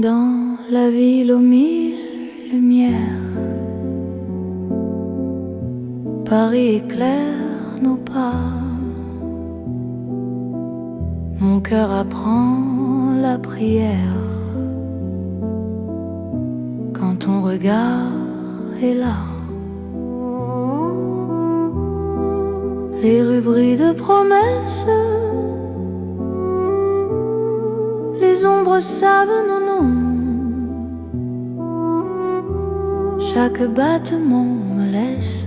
Dans la ville aux mille lumières, Paris éclaire nos pas. Mon cœur apprend la prière quand ton regard est là. Les rues brillent de promesses, les ombres savent nos noms. Chaque battement me laisse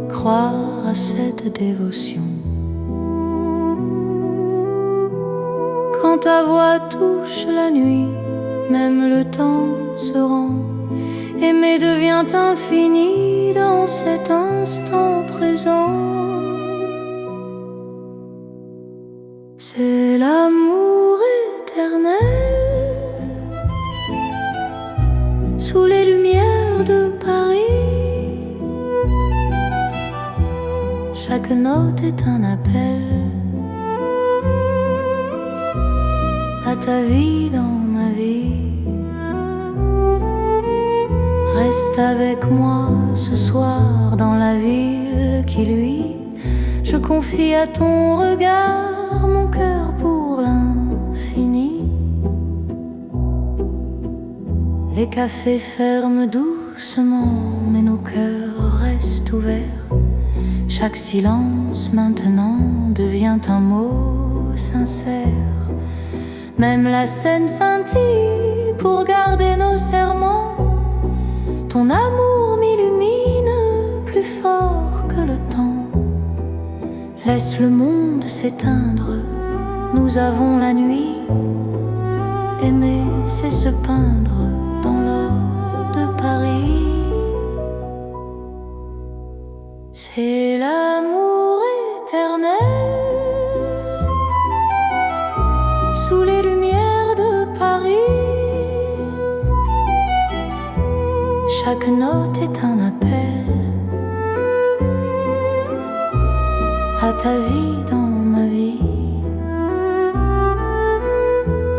croire à cette dévotion. Quand ta voix touche la nuit, même le temps se rend. Aimer devient infini dans cet instant présent. C'est l'amour éternel sous les lumières de Paris. Chaque note est un appel à ta vie dans ma vie. Reste avec moi ce soir dans la ville qui luit. Je confie à ton regard mon cœur pour l'infini. Les cafés ferment doucement, mais nos cœurs restent ouverts. Chaque silence maintenant devient un mot sincère. Même la scène scintille pour garder nos serments. Ton amour m'illumine plus fort que le temps. Laisse le monde s'éteindre, nous avons la nuit. Aimer, c'est se peindre dans l'or de Paris. C'est l'amour éternel sous les lumières de Paris. Chaque note est un appel à ta vie dans ma vie.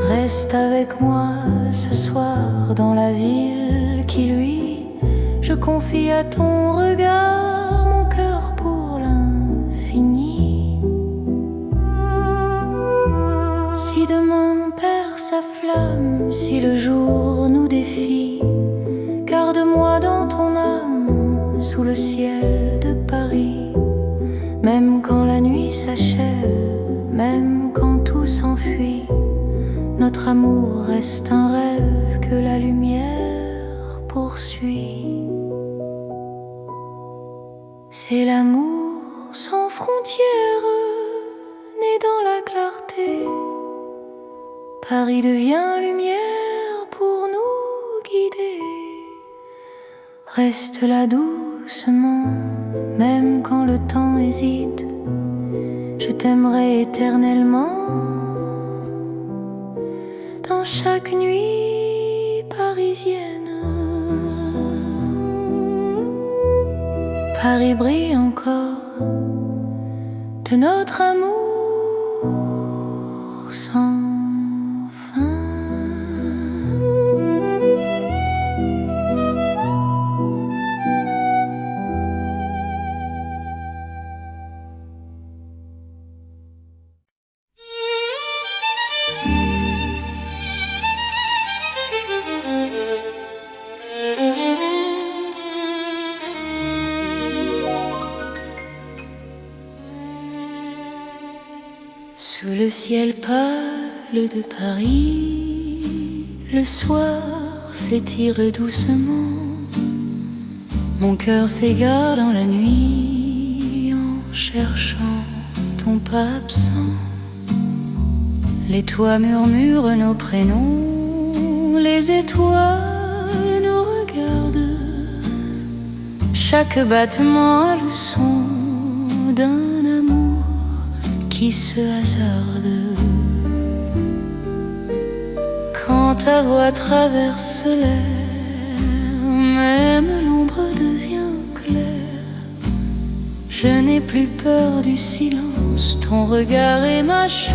Reste avec moi ce soir dans la ville qui luit. Je confie à ton regard mon cœur pour l'infini. Si demain perd sa flamme, si le jour nous défie, garde-moi dans ton âme sous le ciel de Paris. Même quand la nuit s'achève, même quand tout s'enfuit, notre amour reste un rêve que la lumière poursuit. C'est l'amour sans frontières, né dans la clarté. Paris devient lumière pour nous guider. Reste là doucement, même quand le temps hésite. Je t'aimerai éternellement. Dans chaque nuit parisienne, Paris brille encore de notre amour sans fin. Sous le ciel pâle de Paris, le soir s'étire doucement. Mon cœur s'égare dans la nuit en cherchant ton pas absent. Les toits murmurent nos prénoms, les étoiles nous regardent. Chaque battement a le son d'un amour qui se hasarde. Quand ta voix traverse l'air, même l'ombre devient claire. Je n'ai plus peur du silence, ton regard est ma chance.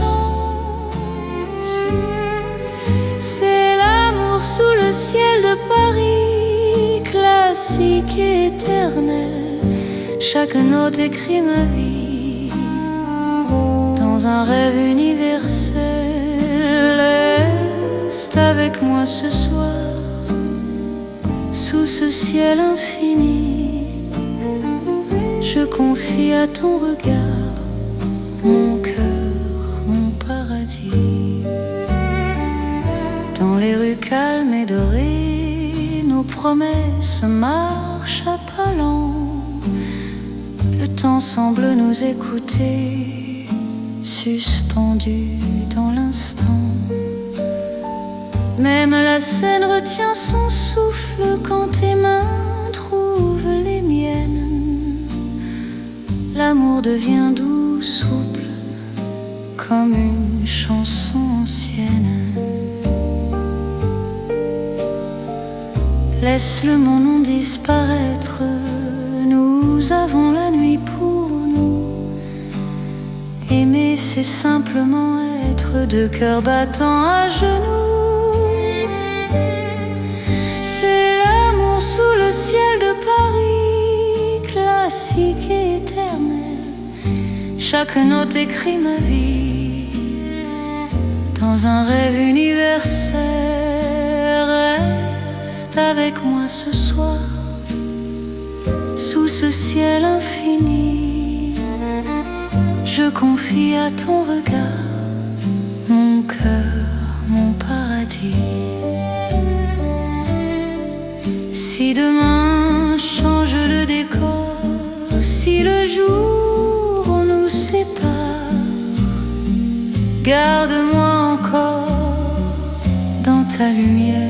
sous le ciel de Paris, classique et éternel. Chaque note écrit ma vie dans un rêve universel. Reste avec moi ce soir, sous ce ciel infini. Je confie à ton regard mon cœur, mon paradis. Dans les rues calmes et dorées, nos promesses marchent à pas lents. Le temps semble nous écouter, suspendu dans l'instant. Même la scène retient son souffle quand tes mains trouvent les miennes. L'amour devient doux, souple, comme une chanson ancienne. Laisse le mon nom disparaître, nous avons la nuit pour nous. Aimer, c'est simplement être deux cœurs battants à genoux. C'est l'amour sous le ciel de Paris, classique et éternel. Chaque note écrit ma vie dans un rêve universel. Reste avec moi ce soir, sous ce ciel infini. Je confie à ton regard mon cœur, mon paradis. Si demain change le décor, si le jour nous sépare, garde-moi encore dans ta lumière.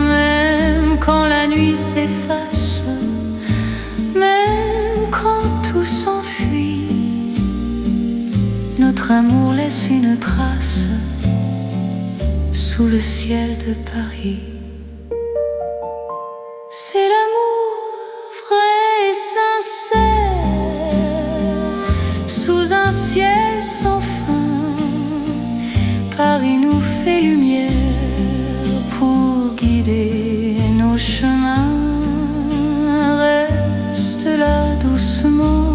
Même quand la nuit s'efface, même quand tout s'enfuit, notre amour laisse une trace sous le ciel de Paris. C'est l'amour vrai et sincère, sous un ciel sans fin. Paris nous fait lumière pour guider nos chemins. Reste là doucement,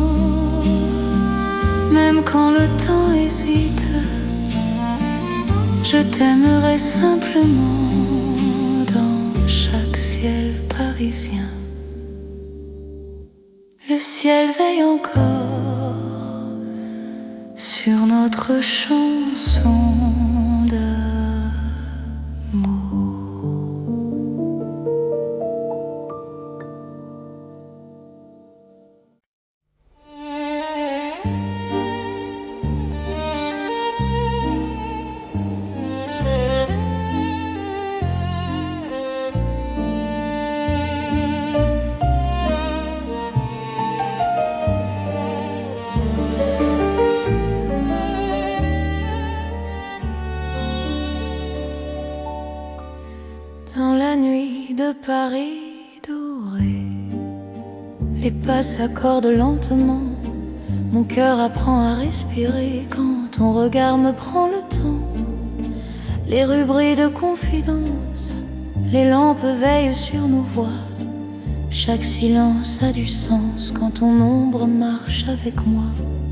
même quand le temps hésite. Je t'aimerai simplement dans chaque ciel parisien. Le ciel veille encore sur notre chanson d'amour. Dans la nuit de Paris doré, les pas s'accordent lentement. Mon cœur apprend à respirer quand ton regard me prend le temps. Les rues brillent de confidence, les lampes veillent sur nos voix. Chaque silence a du sens quand ton ombre marche avec moi.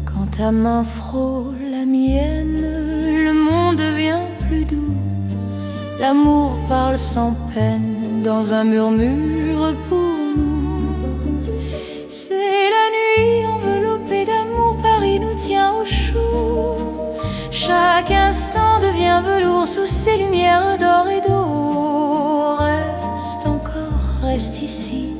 Quand ta main frôle la mienne, le monde devient plus doux. L'amour parle sans peine dans un murmure pour nous. C'est la nuit enveloppée d'amour, Paris nous tient au chaud. Chaque instant devient velours sous ces lumières d'or et d'eau. Reste encore, reste ici,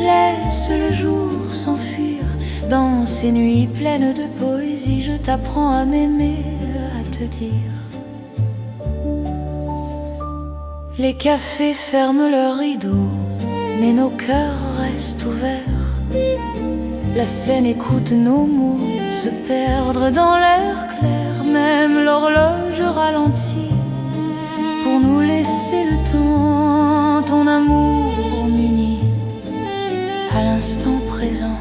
laisse le jour s'enfuir. Dans ces nuits pleines de poésie, je t'apprends à m'aimer, à te dire. Les cafés ferment leurs rideaux, mais nos cœurs restent ouverts. La scène écoute nos mots se perdre dans l'air clair. Même l'horloge ralentit pour nous laisser le temps. Ton amour m'unit à l'instant présent.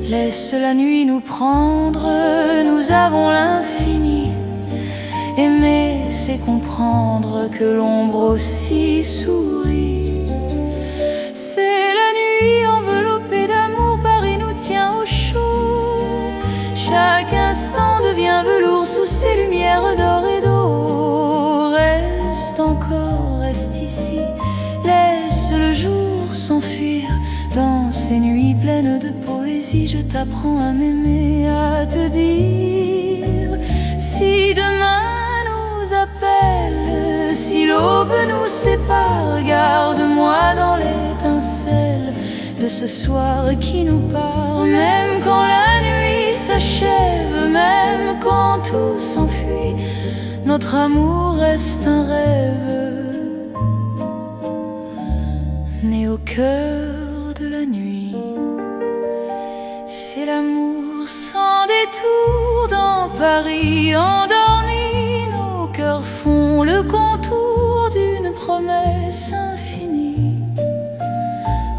Laisse la nuit nous prendre, nous avons l'infini. Aimer, c'est comprendre que l'ombre aussi sourit. C'est la nuit enveloppée d'amour, Paris nous tient au chaud. Chaque instant devient velours sous ces lumières d'or et d'eau. Reste encore, reste ici, laisse le jour s'enfuir. Dans ces nuits pleines de poésie, je t'apprends à m'aimer, à te dire: si demain nous appelle, si l'aube nous sépare, garde-moi dans l'étincelle de ce soir qui nous part. Même quand la nuit s'achève, même quand tout s'enfuit, notre amour reste un rêve né au cœur de la nuit. C'est l'amour sans détour dans Paris endormi. Nos cœurs font le contour d'une promesse infinie.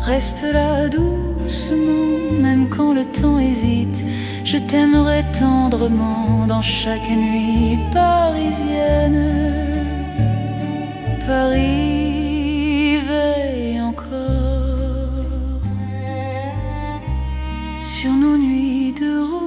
Reste là doucement, même quand le temps hésite. Je t'aimerai tendrement dans chaque nuit parisienne. Paris veille encore sur nos nuits de romance.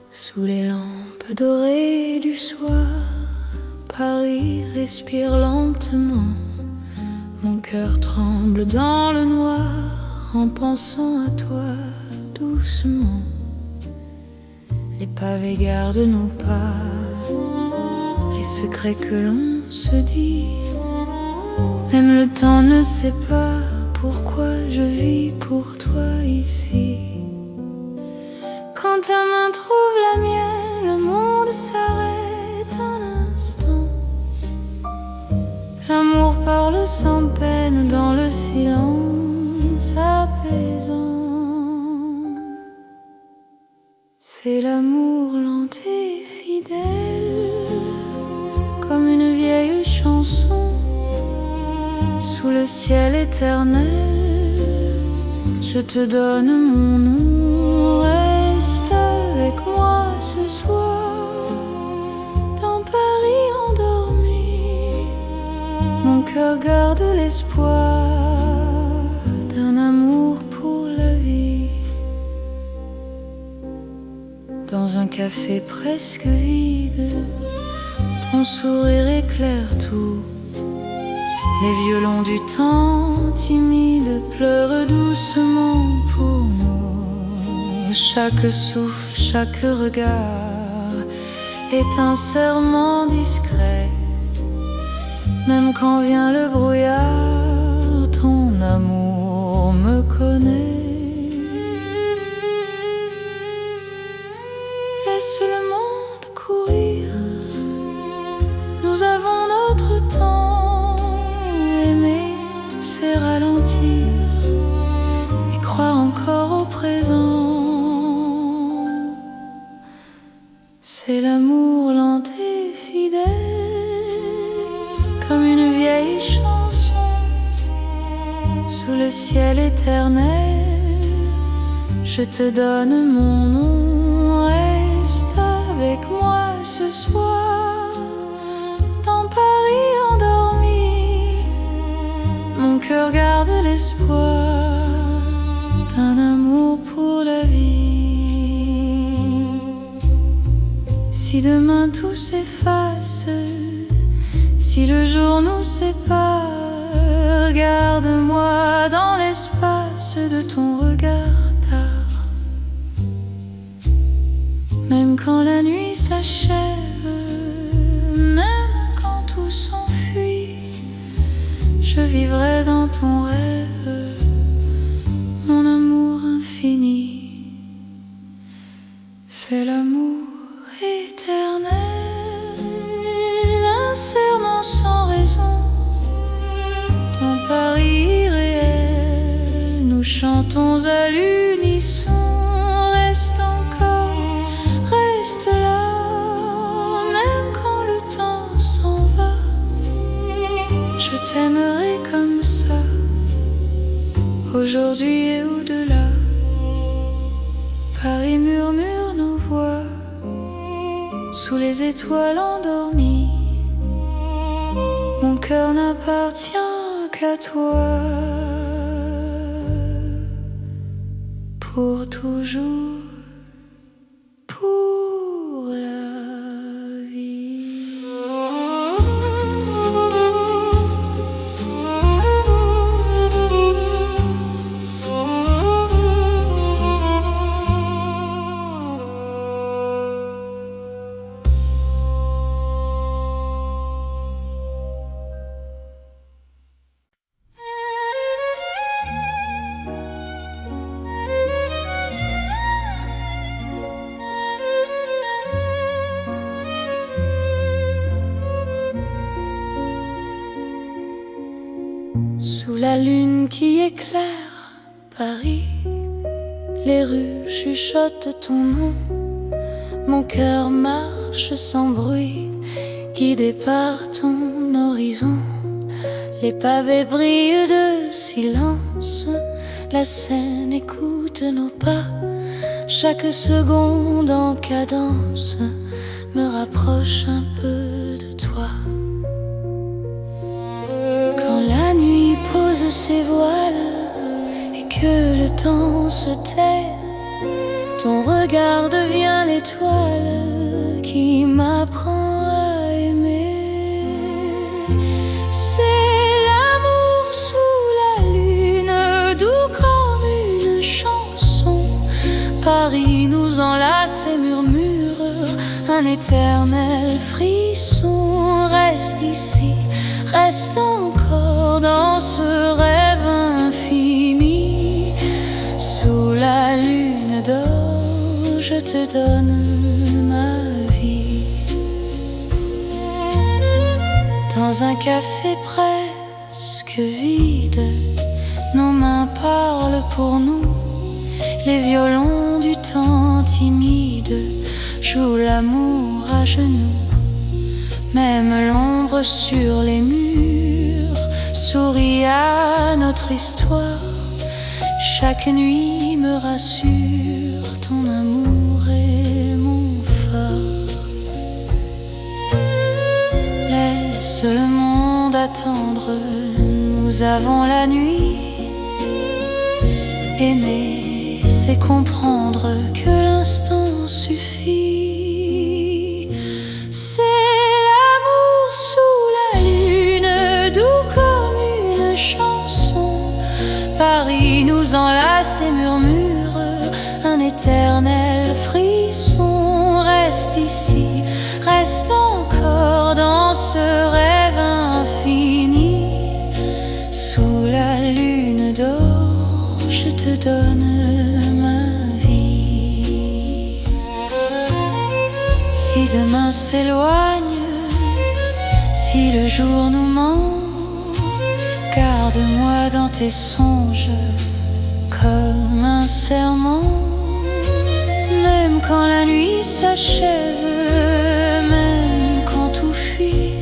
Sous les lampes dorées du soir, Paris respire lentement. Mon cœur tremble dans le noir en pensant à toi doucement. Les pavés gardent nos pas, les secrets que l'on se dit. Même le temps ne sait pas pourquoi je vis pour toi ici. Quand ta main trouve la mienne, le monde s'arrête un instant. L'amour parle sans peine dans le silence apaisant. C'est l'amour lent et fidèle, comme une vieille chanson. Sous le ciel éternel, je te donne mon nom. Reste avec moi ce soir, dans Paris endormi. Mon cœur garde l'espoir d'un amour pour la vie. Dans un café presque vide, ton sourire éclaire tout. Les violons du temps timide pleurent doucement pour nous. Chaque souffle, chaque regard est un serment discret. Même quand vient le brouillard, ton amour me connaît. Laisse le monde courir, nous avons notre temps. Aimer, c'est ralentir et croire encore au présent. C'est l'amour lent et fidèle, comme une vieille chanson. Sous le ciel éternel, je te donne mon nom. Reste avec moi ce soir, dans Paris endormi. Mon cœur garde l'espoir d'un amour pour la vie. Si demain tout s'efface, si le jour nous sépare, garde-moi dans l'espace de ton regard tard. Même quand la nuit s'achève, même quand tout s'enfuit, à l'unisson. Reste encore, reste là, même quand le temps s'en va. Je t'aimerai comme ça, aujourd'hui et au-delà. Paris murmure nos voix sous les étoiles endormies. Mon cœur n'appartient qu'à toi, pour toujours, pour la vie. Sous la lune qui éclaire Paris, les rues chuchotent ton nom. Mon cœur marche sans bruit, guidé par ton horizon. Les pavés brillent de silence, la Seine écoute nos pas. Chaque seconde en cadence me rapproche un peu de toi. Quand la nuit pose ses voiles et que le temps se tait, ton regard devient l'étoile qui m'apprend à aimer. C'est l'amour sous la lune, doux comme une chanson. Paris nous enlace et murmure un éternel frisson. Reste ici, reste encore dans ce rêve infini. Sous la lune d'or, je te donne ma vie. Dans un café presque vide, nos mains parlent pour nous. Les violons du temps timide jouent l'amour à genoux. Même l'ombre sur les murs sourit à notre histoire. Chaque nuit me rassure, ton amour est mon phare. Laisse le monde attendre, nous avons la nuit. Aimer, c'est comprendre que l'instant suffit. C'est l'amour sous la lune, doux comme une chanson. Paris nous enlace et murmure un éternel frisson. Reste ici, reste encore dans ce rêve infini. Sous la lune d'or, je te donne ma vie. Si demain s'éloigne, si le jour nous ment, garde-moi dans tes songes comme un serment. Même quand la nuit s'achève, même quand tout fuit,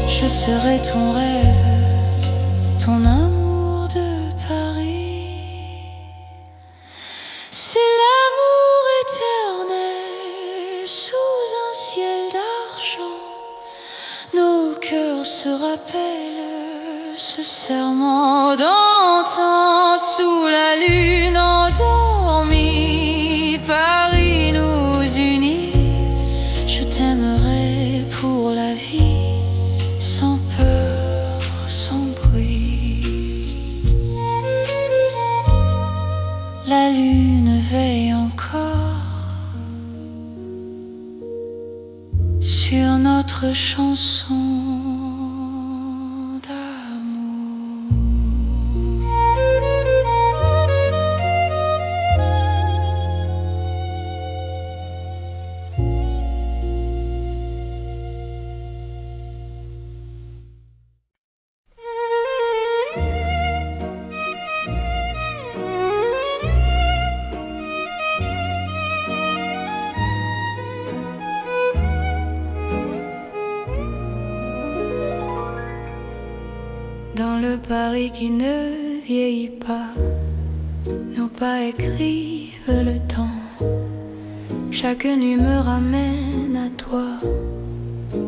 je serai ton rêve, ton amour de Paris. C'est l'amour éternel sous un ciel d'argent. Nos cœurs se rappellent ce serment d'antan. Sous la lune endormie, Paris nous unit. Je t'aimerai pour la vie, sans peur, sans bruit. La lune veille encore sur notre chanson. Paris qui ne vieillit pas. Nos pas écrivent le temps. Chaque nuit me ramène à toi,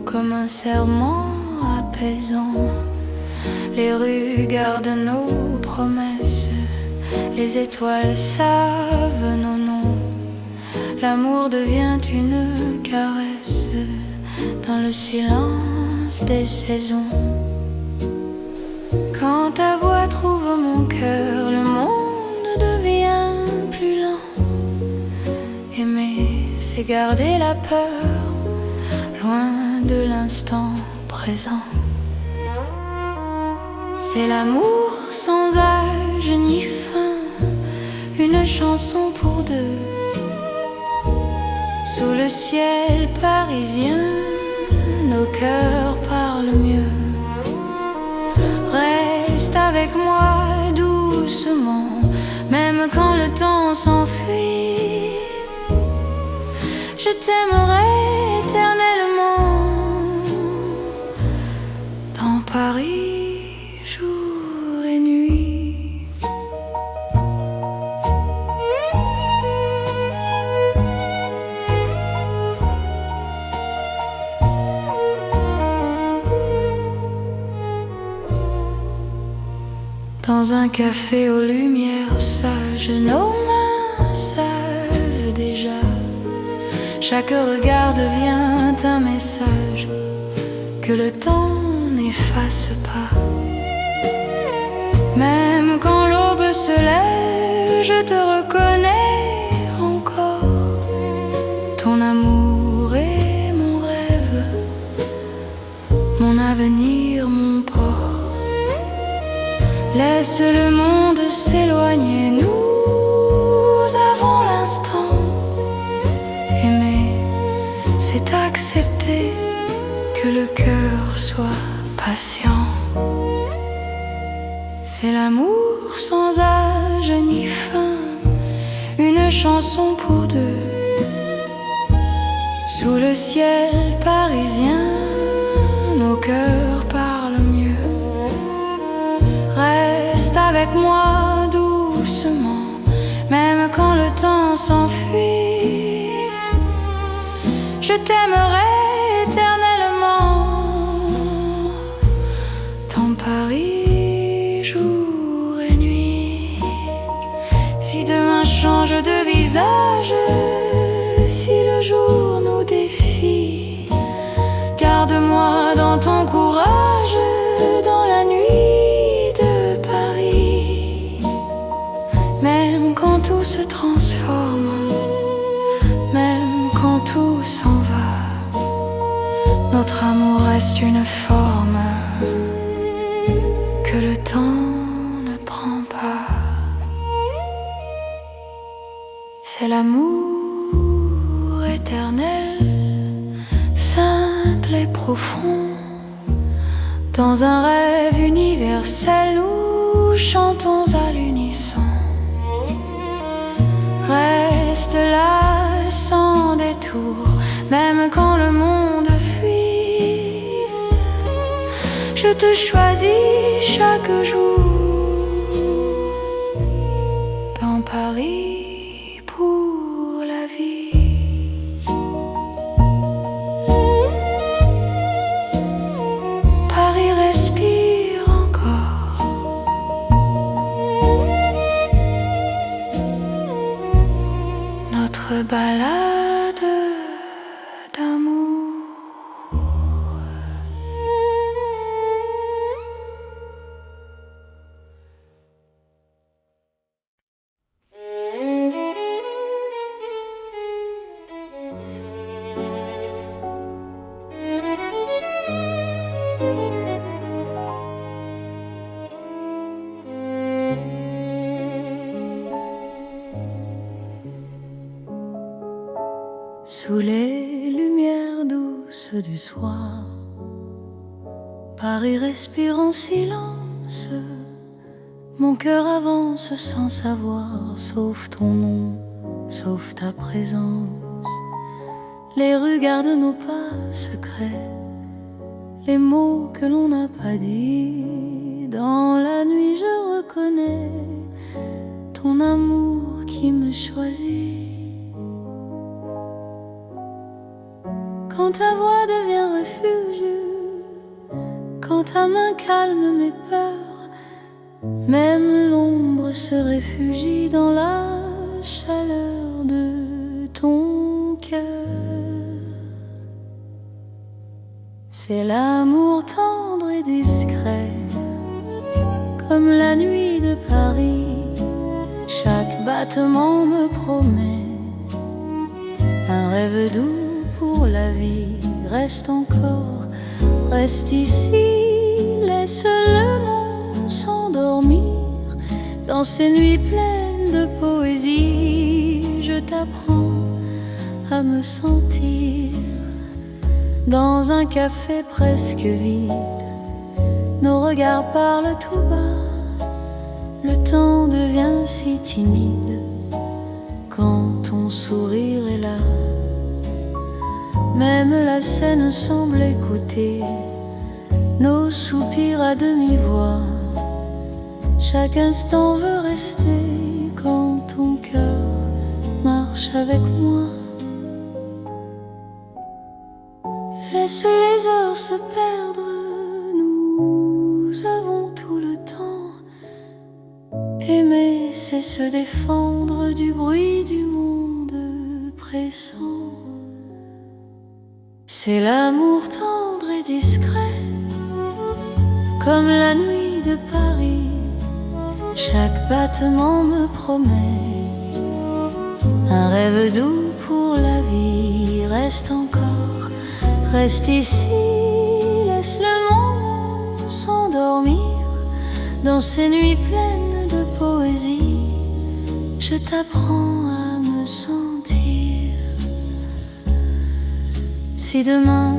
comme un serment apaisant. Les rues gardent nos promesses, les étoiles savent nos noms. L'amour devient une caresse dans le silence des saisons. Quand ta voix trouve mon cœur, le monde devient plus lent. Aimer, c'est garder la peur, loin de l'instant présent. C'est l'amour sans âge ni fin, une chanson pour deux. Sous le ciel parisien, nos cœurs parlent mieux. Reste avec moi doucement, même quand le temps s'enfuit. Je t'aimerai éternellement dans Paris, jour et nuit. Dans un café aux lumières sages, nos mains savent déjà. Chaque regard devient un message que le temps n'efface pas. Même quand l'aube se lève, je te reconnais encore. Ton amour est mon rêve, mon avenir, mon port. Laisse le monde s'éloigner, nous avons l'instant. Aimer, c'est accepter que le cœur soit patient. C'est l'amour sans âge ni fin, une chanson pour deux. Sous le ciel parisien, nos cœurs parlent mieux. Reste avec moi doucement, même quand le temps s'enfuit. Je t'aimerai éternellement dans Paris, jour et nuit. Si demain change de visage, si le jour nous défie, garde-moi dans ton courage, dans la nuit de Paris. Même quand tout se transforme, même quand tout s'en va, notre amour reste une forme que le temps ne prend pas. C'est l'amour éternel, simple et profond. Dans un rêve universel, nous chantons à l'unisson. Reste là sans détour, même quand le monde fuit. Je te choisis chaque jour dans Paris pour la vie. Paris respire encore. Notre balade d'amour. Sous les lumières douces du soir, Paris respire en silence. Mon cœur avance sans savoir, sauf ton nom, sauf ta présence. Les rues gardent nos pas secrets, les mots que l'on n'a pas dit dans la nuit je reconnais ton amour qui me choisit. Quand ta voix devient refuge, quand ta main calme mes peurs, même l'ombre se réfugie dans la chaleur de ton cœur. C'est l'amour tendre et discret, comme la nuit de Paris. Chaque battement me promet un rêve doux pour la vie. Reste encore, reste ici, laisse le monde s'endormir dans ces nuits pleines de poésie. Je t'apprends à me sentir dans un café presque vide. Nos regards parlent tout bas, le temps devient si timide quand ton sourire est là. Même la scène semble écouter nos soupirs à demi-voix. Chaque instant veut rester quand ton cœur marche avec moi. Laisse les heures se perdre, nous avons tout le temps. Aimer, c'est se défendre du bruit du monde pressant. C'est l'amour tendre et discret, comme la nuit de Paris. Chaque battement me promet un rêve doux pour la vie. Reste encore, reste ici, laisse le monde s'endormir dans ces nuits pleines de poésie. Je t'apprends à me sentir. Si demain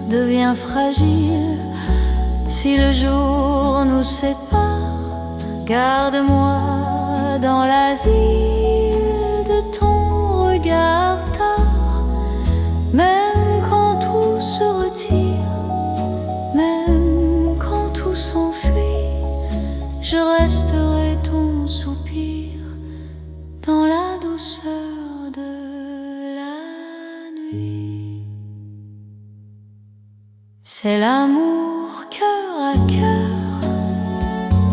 devient fragile, si le jour nous sépare, garde-moi dans l'asile de ton regard tard. Même quand tout se retire, même quand tout s'enfuit, je resterai ton soupir dans la douceur de la nuit. C'est l'amour cœur à cœur,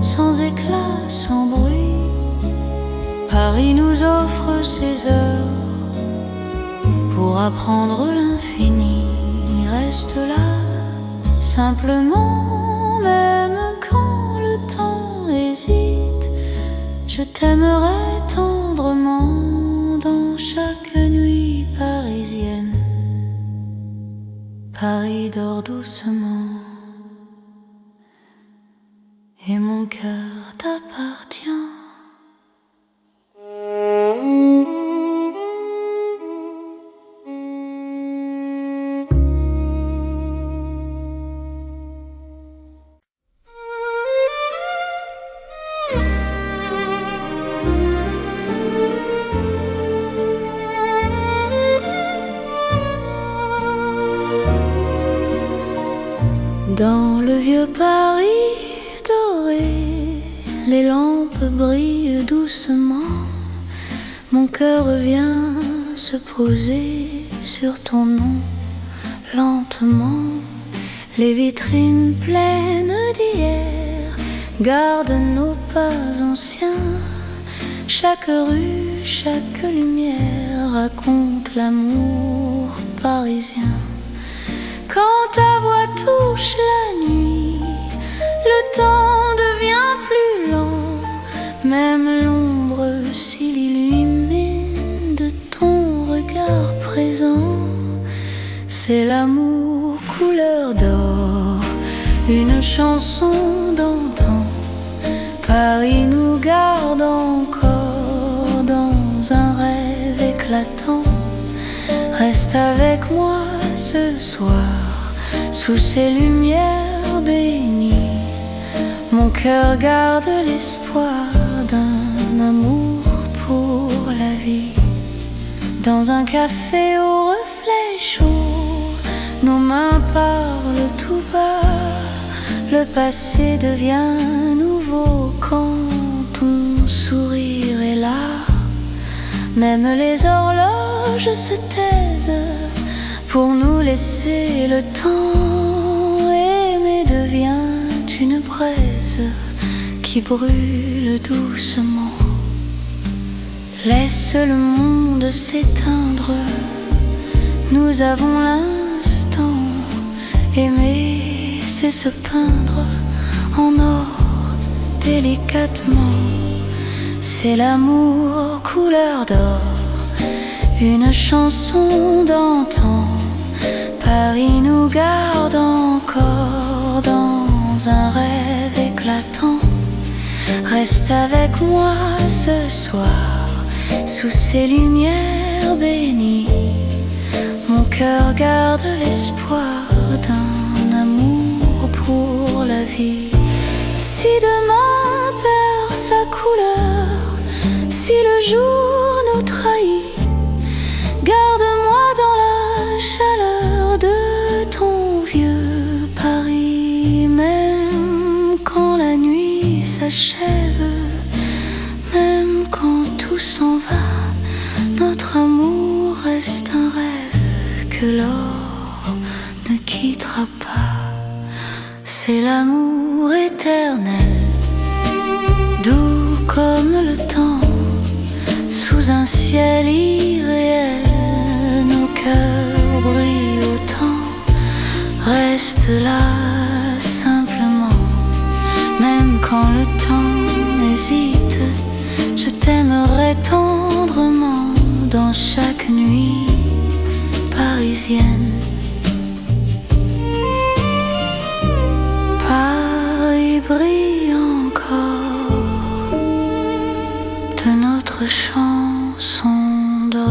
sans éclat, sans bruit. Paris nous offre ses heures pour apprendre l'infini. Reste là, simplement, même quand le temps hésite. Je t'aimerai tendrement dans chaque nuit parisienne. Paris dort doucement et mon cœur t'appartient. Dans le vieux Paris doré, les lampes brillent doucement. Mon cœur vient se poser sur ton nom, lentement. Les vitrines pleines d'hier gardent nos pas anciens. Chaque rue, chaque lumière raconte l'amour parisien. Quand ta voix touche la nuit, le temps devient plus lent. Même l'ombre s'illumine de ton regard présent. C'est l'amour couleur d'or, une chanson d'antan. Paris nous garde encore dans un rêve éclatant. Reste avec moi ce soir, sous ces lumières bénies. Mon cœur garde l'espoir d'un amour pour la vie. Dans un café au reflet chaud, nos mains parlent tout bas. Le passé devient nouveau quand ton sourire est là. Même les horloges se taisent pour nous laisser le temps. Aimer devient une braise qui brûle doucement. Laisse le monde s'éteindre, nous avons l'instant. Aimer, c'est se peindre en or délicatement. C'est l'amour couleur d'or, une chanson d'antan. Paris nous garde encore dans un rêve éclatant. Reste avec moi ce soir, sous ces lumières bénies. Mon cœur garde l'espoir d'un amour pour la vie. Si demain perd sa couleur, si le jour nous trahit, garde-moi dans la chaleur de ton vieux Paris. Même quand la nuit s'achève, même quand tout s'en va, notre amour reste un rêve que l'or ne quittera pas. C'est l'amour éternel, doux comme le temps, sous un ciel irréel. Nos cœurs brillent autant, reste là simplement. Même quand le temps hésite, je t'aimerai tendrement dans chaque nuit parisienne. Paris brille encore de notre chanson d'or.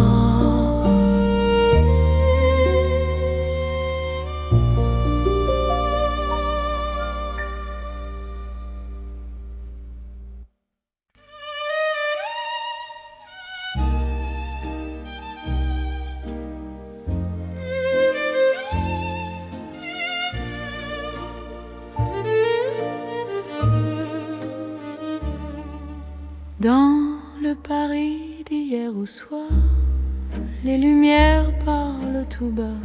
Dans le Paris d'hier au soir, les lumières parlent tout bas.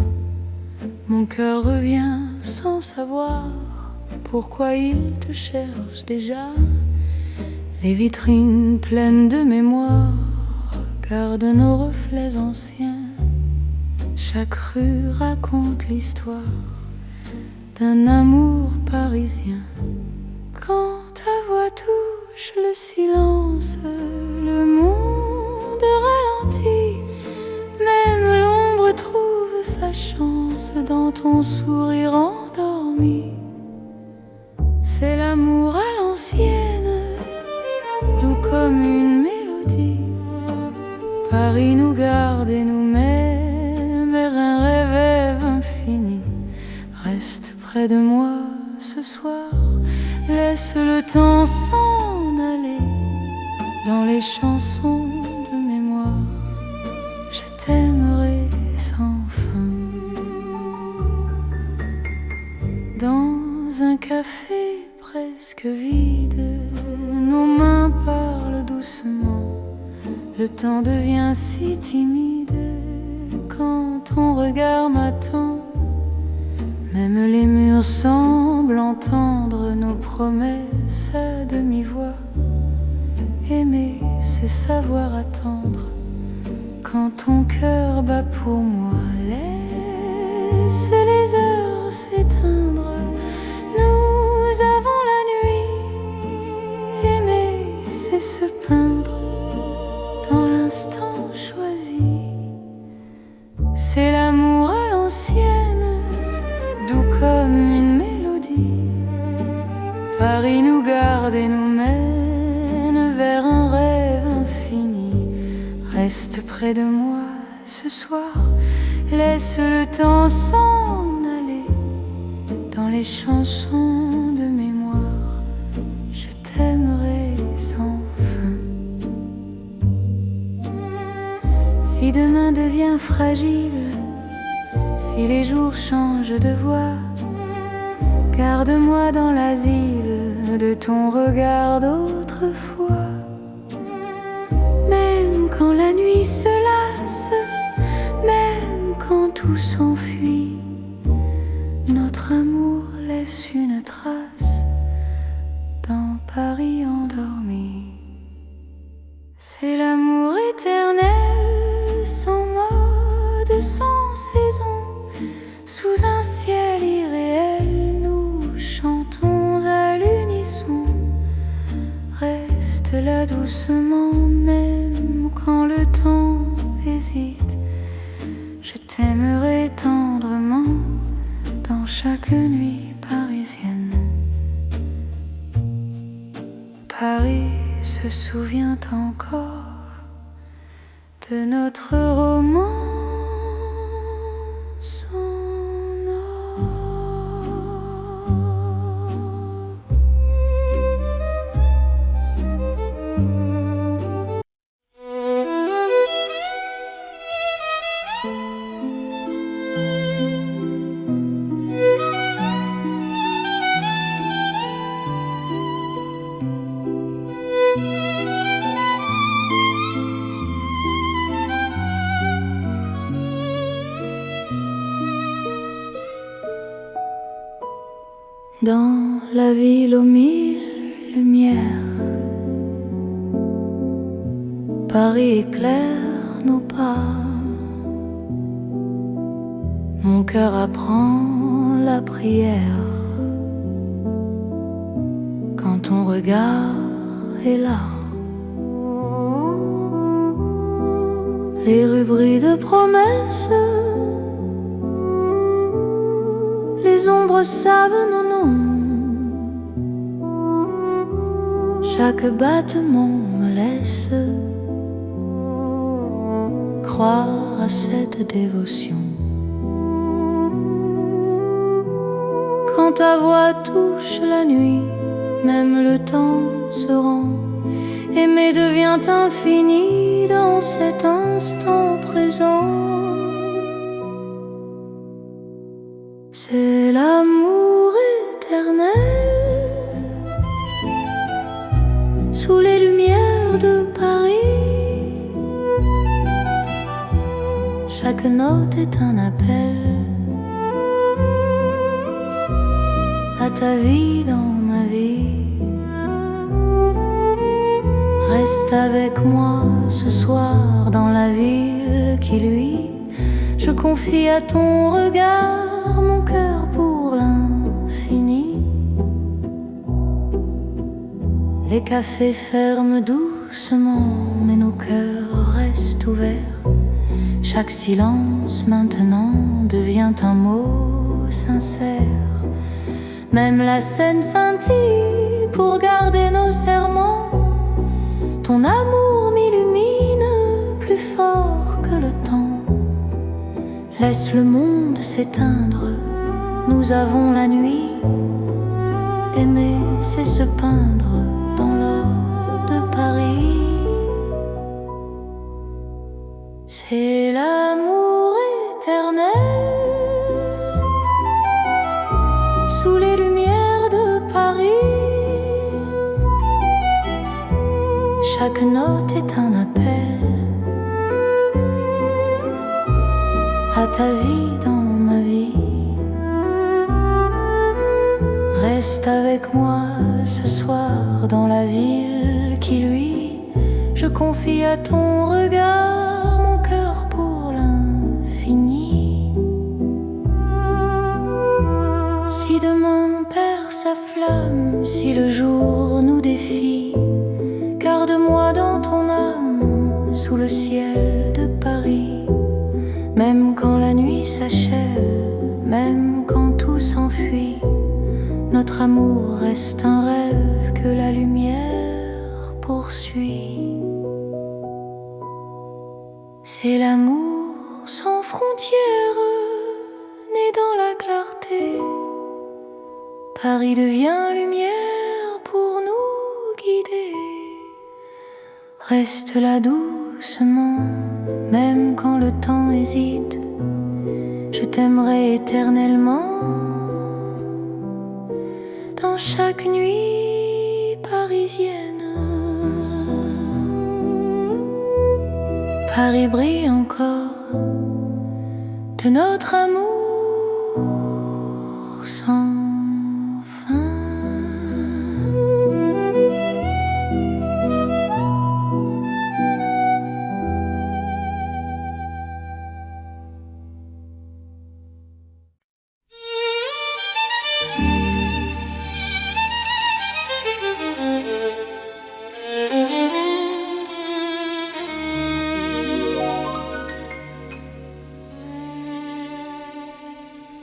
Mon cœur revient sans savoir pourquoi il te cherche déjà. Les vitrines pleines de mémoire gardent nos reflets anciens. Chaque rue raconte l'histoire d'un amour parisien. Quand ta voix touche le silence, le monde ralentit. Même l'ombre trouve sa chance dans ton sourire endormi. C'est l'amour à l'ancienne, doux comme une mélodie. Paris nous garde et nous met vers un rêve infini. Reste près de moi ce soir, laisse le temps s'en aller. Dans les chansons de mémoire, je t'aimerai sans fin. Dans un café presque vide, nos mains parlent doucement. Le temps devient si timide quand ton regard m'attend. Même les murs semblent entendre nos promesses à demi-voix. Aimer, c'est savoir attendre quand ton cœur bat pour moi. Laisse les heures s'éteindre, nous avons la nuit. Aimer, c'est se peindre dans l'instant choisi. C'est l'amour à l'ancienne, doux comme une mélodie. Paris nous garde et nous mène vers un rêve infini. Reste près de moi ce soir, laisse le temps s'en aller. Dans les chansons de mémoire, je t'aimerai sans fin. Si demain devient fragile, si les jours changent de voix, Garde-moi dans l'asile de ton regard d'autrefois. Même quand la nuit se lasse, même quand tout s'enfuit, notre amour laisse une trace dans Paris endormi. C'est l'amour éternel, sans mode, sans saison. Sous un ciel irréel, nous chantons à l'unisson. Reste là doucement, même quand le temps hésite. Je t'aimerai tendrement dans chaque nuit parisienne. Paris se souvient encore de notre romance. Dans la ville aux mille lumières, Paris éclaire nos pas. Mon cœur apprend la prière quand ton regard est là. Les rues brillent de promesses, les ombres savent nos noms. Chaque battement me laisse croire à cette dévotion. Quand ta voix touche la nuit, même le temps se rend. Aimer devient infini dans cet instant présent. C'est l'amour éternel sous les lumières de Paris. Chaque note est un appel à ta vie dans ma vie. Reste avec moi ce soir dans la ville qui luit. Je confie à ton regard mon cœur pour l'infini. Les cafés ferment doucement, mais nos cœurs restent ouverts. Chaque silence maintenant devient un mot sincère. Même la scène scintille pour garder nos serments. Ton amour m'illumine plus fort que le temps. Laisse le monde s'éteindre, nous avons la nuit. Aimer, c'est se peindre dans l'or de Paris. C'est l'amour éternel sous les lumières de Paris. Chaque note est un appel à ta vie dans ma vie. Reste avec moi ce soir dans la ville qui luit. Je confie à ton regard mon cœur pour l'infini. Si demain perd sa flamme, si le jour nous défie, garde-moi dans ton âme sous le ciel de Paris. Même quand la nuit s'achève, même quand tout s'enfuit, notre amour reste un rêve que la lumière poursuit. C'est l'amour sans frontières, né dans la clarté. Paris devient lumière pour nous guider. Reste là doucement, même quand le temps hésite. Je t'aimerai éternellement dans chaque nuit parisienne. Paris brille encore de notre amour sans fin.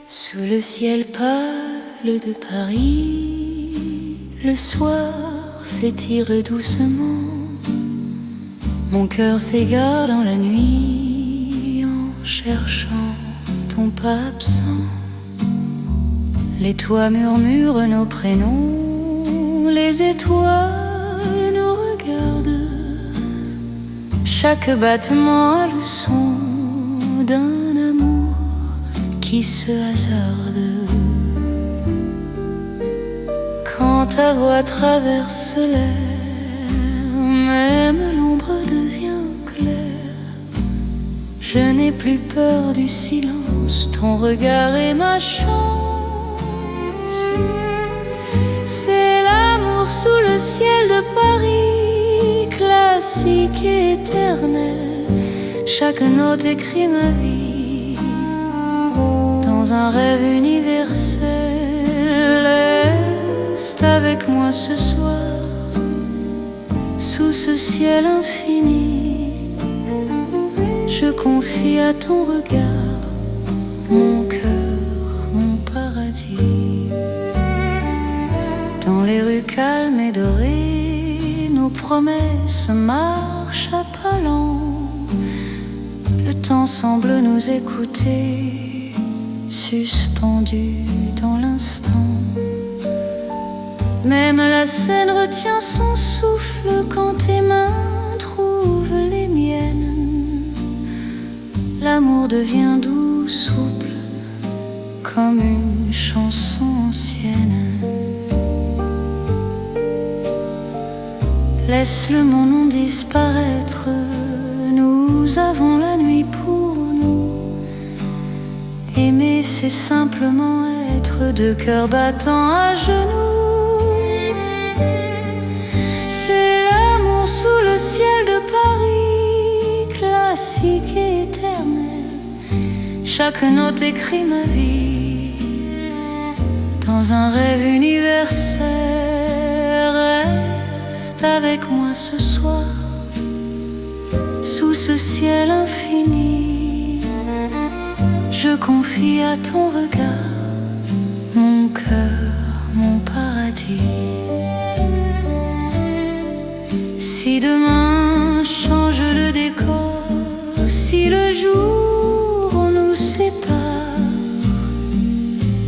Sous le ciel pâle de Paris, le soir s'étire doucement. Mon cœur s'égare dans la nuit en cherchant ton pas absent. Les toits murmurent nos prénoms, les étoiles nous regardent. Chaque battement a le son d'un amour qui se hasarde. Quand ta voix traverse l'air, même l'ombre devient claire. Je n'ai plus peur du silence, ton regard est ma chance. C'est l'amour sous le ciel de Paris, classique et éternel. Chaque note écrit ma vie dans un rêve universel. Reste avec moi ce soir, sous ce ciel infini. Je confie à ton regard mon cœur, mon paradis. Dans les rues calmes et dorées, nos promesses marchent à pas lents. Le temps semble nous écouter, suspendu dans l'instant. Même la scène retient son souffle quand tes mains trouvent les miennes. L'amour devient doux, souple, comme une chanson ancienne. Laisse le monde disparaître, nous avons la nuit pour nous. Aimer, c'est simplement être deux cœurs battant à genoux. C'est l'amour sous le ciel de Paris, classique et éternel. Chaque note écrit ma vie dans un rêve universel. Reste avec moi ce soir, sous ce ciel infini. Je confie à ton regard mon cœur, mon paradis. Si demain change le décor, si le jour nous sépare,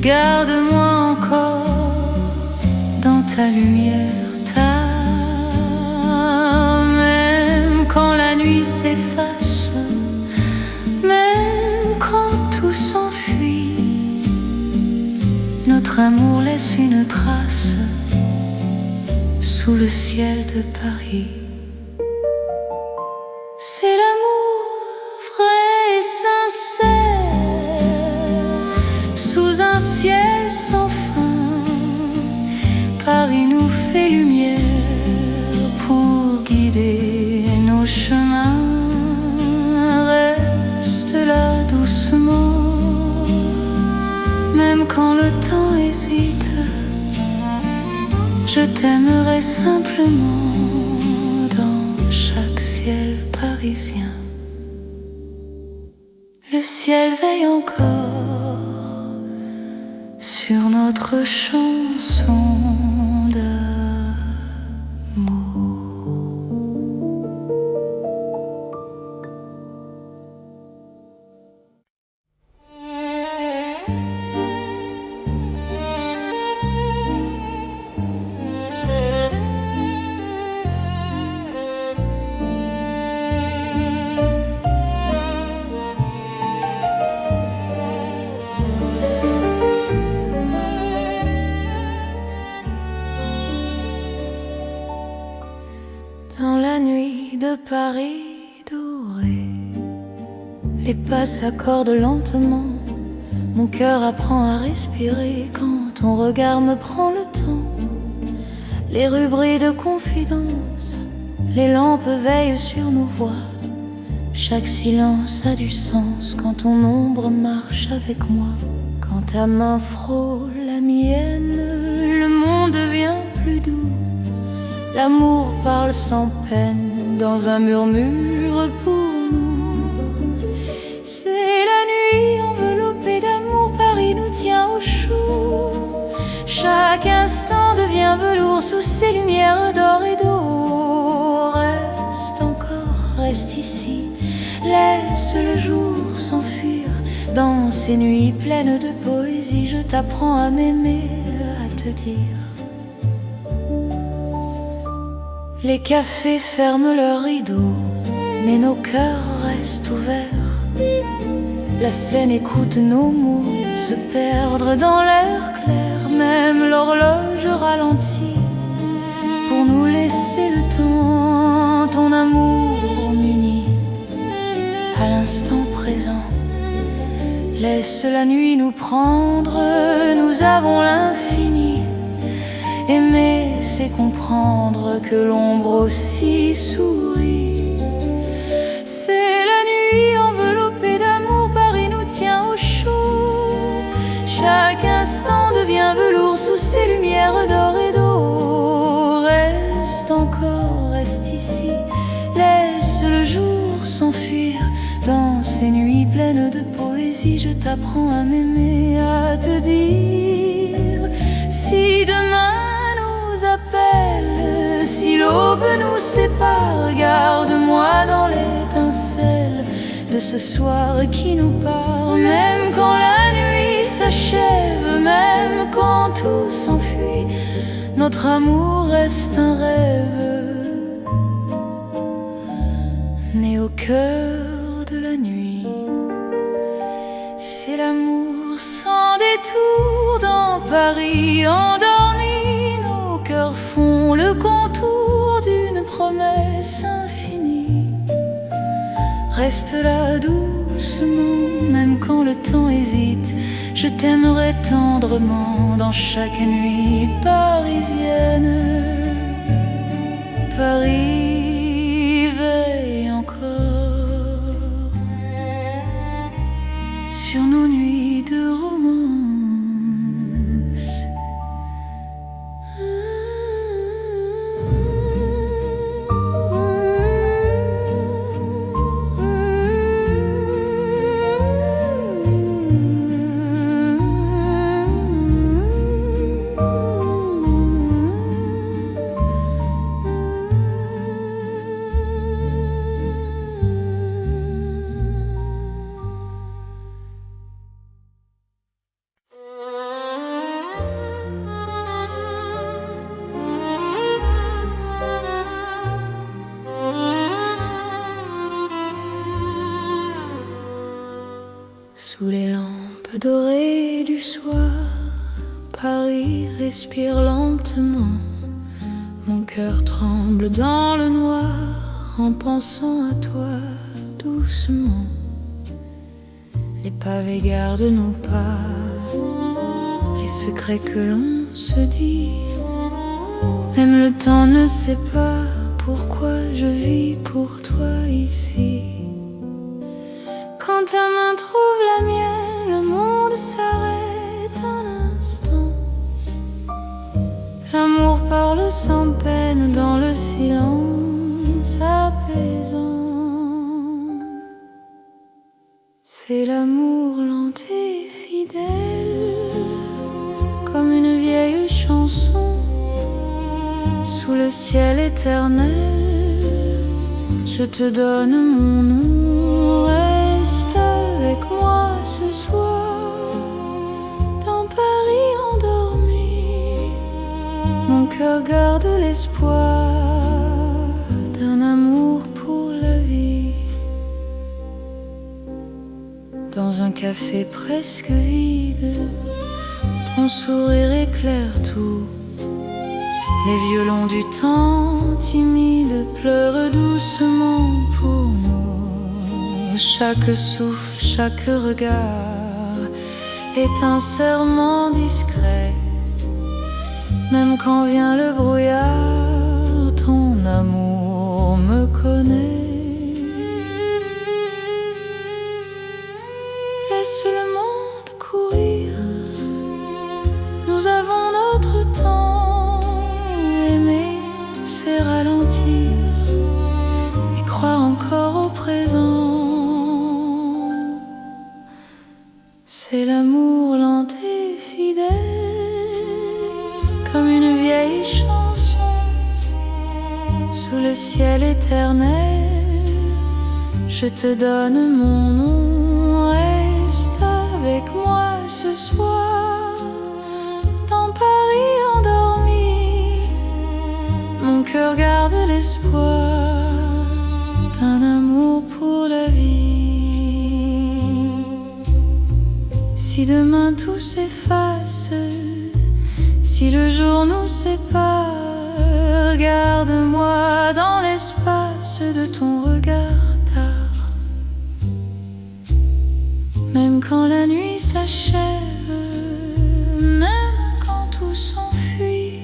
garde-moi encore dans ta lumière tard. Même quand la nuit s'efface, même quand tout s'enfuit, notre amour laisse une trace sous le ciel de Paris. C'est l'amour vrai et sincère, sous un ciel sans fin. Paris nous fait lumière pour guider nos chemins. Reste là doucement, même quand le temps hésite. Je t'aimerai simplement dans chaque ciel parisien. Le ciel veille encore sur notre chanson d'amour. murmurer. Les pas s'accordent lentement, mon cœur apprend à respirer quand ton regard me prend le temps. Les rues brillent de confidence, les lampes veillent sur nos voix. Chaque silence a du sens quand ton ombre marche avec moi. Quand ta main frôle la mienne, le monde devient plus doux. L'amour parle sans peine dans un murmure pour nous. C'est la nuit enveloppée d'amour, Paris nous tient au chaud. Chaque instant devient velours sous ces lumières d'or et d'eau. Reste encore, reste ici, laisse le jour s'enfuir. Dans ces nuits pleines de poésie, je t'apprends à m'aimer, à te dire. Les cafés ferment leurs rideaux, mais nos cœurs restent ouverts. La scène écoute nos mots se perdre dans l'air clair. Même l'horloge ralentit pour nous laisser le temps. Ton amour m'unit à l'instant présent. Laisse la nuit nous prendre, nous avons l'infini. Aimer, c'est comprendre que l'ombre aussi sourit. C'est la nuit enveloppée d'amour, Paris nous tient au chaud. Chaque instant devient velours sous ces lumières d'or et d'eau. Reste encore, reste ici, laisse le jour s'enfuir. Dans ces nuits pleines de poésie, je t'apprends à m'aimer, à te dire. Si demain nous appelle, si l'aube nous sépare, garde-moi dans l'étincelle de ce soir qui nous part. Même quand la nuit s'achève, même quand tout s'enfuit, notre amour reste un rêve né au cœur de la nuit. C'est l'amour sans détour dans Paris endormi. Nos cœurs font le contour d'une promesse infinie. Reste là doucement, même quand le temps hésite. Je t'aimerai tendrement dans chaque nuit parisienne. Paris veille encore sur nos nuits de romance. Sous les lampes dorées du soir, Paris respire lentement. Mon cœur tremble dans le noir en pensant à toi doucement. Les pavés gardent nos pas, les secrets que l'on se dit. Même le temps ne sait pas pourquoi je vis pour toi ici. Quand ta main trouve la mienne, le monde s'arrête un instant. L'amour parle sans peine dans le silence apaisant. C'est l'amour lent et fidèle, comme une vieille chanson. Sous le ciel éternel, je te donne mon nom. Reste avec moi ce soir, dans Paris endormi. Mon cœur garde l'espoir d'un amour pour la vie. Dans un café presque vide, ton sourire éclaire tout. Les violons du temps timide pleurent doucement pour nous. chaque souffle, chaque regard est un serment discret. Même quand vient le brouillard, ton amour me connaît. Laisse le monde courir, nous avons notre temps. Aimer, c'est ralentir et croire encore au présent. C'est l'amour lent et fidèle, comme une vieille chanson sous le ciel éternel. Je te donne mon nom, reste avec moi ce soir. Dans Paris endormi, mon cœur garde l'espoir d'un amour pour la vie. Si demain tout s'efface, si le jour nous sépare, garde-moi dans l'espace de ton regard tard. Même quand la nuit s'achève, même quand tout s'enfuit,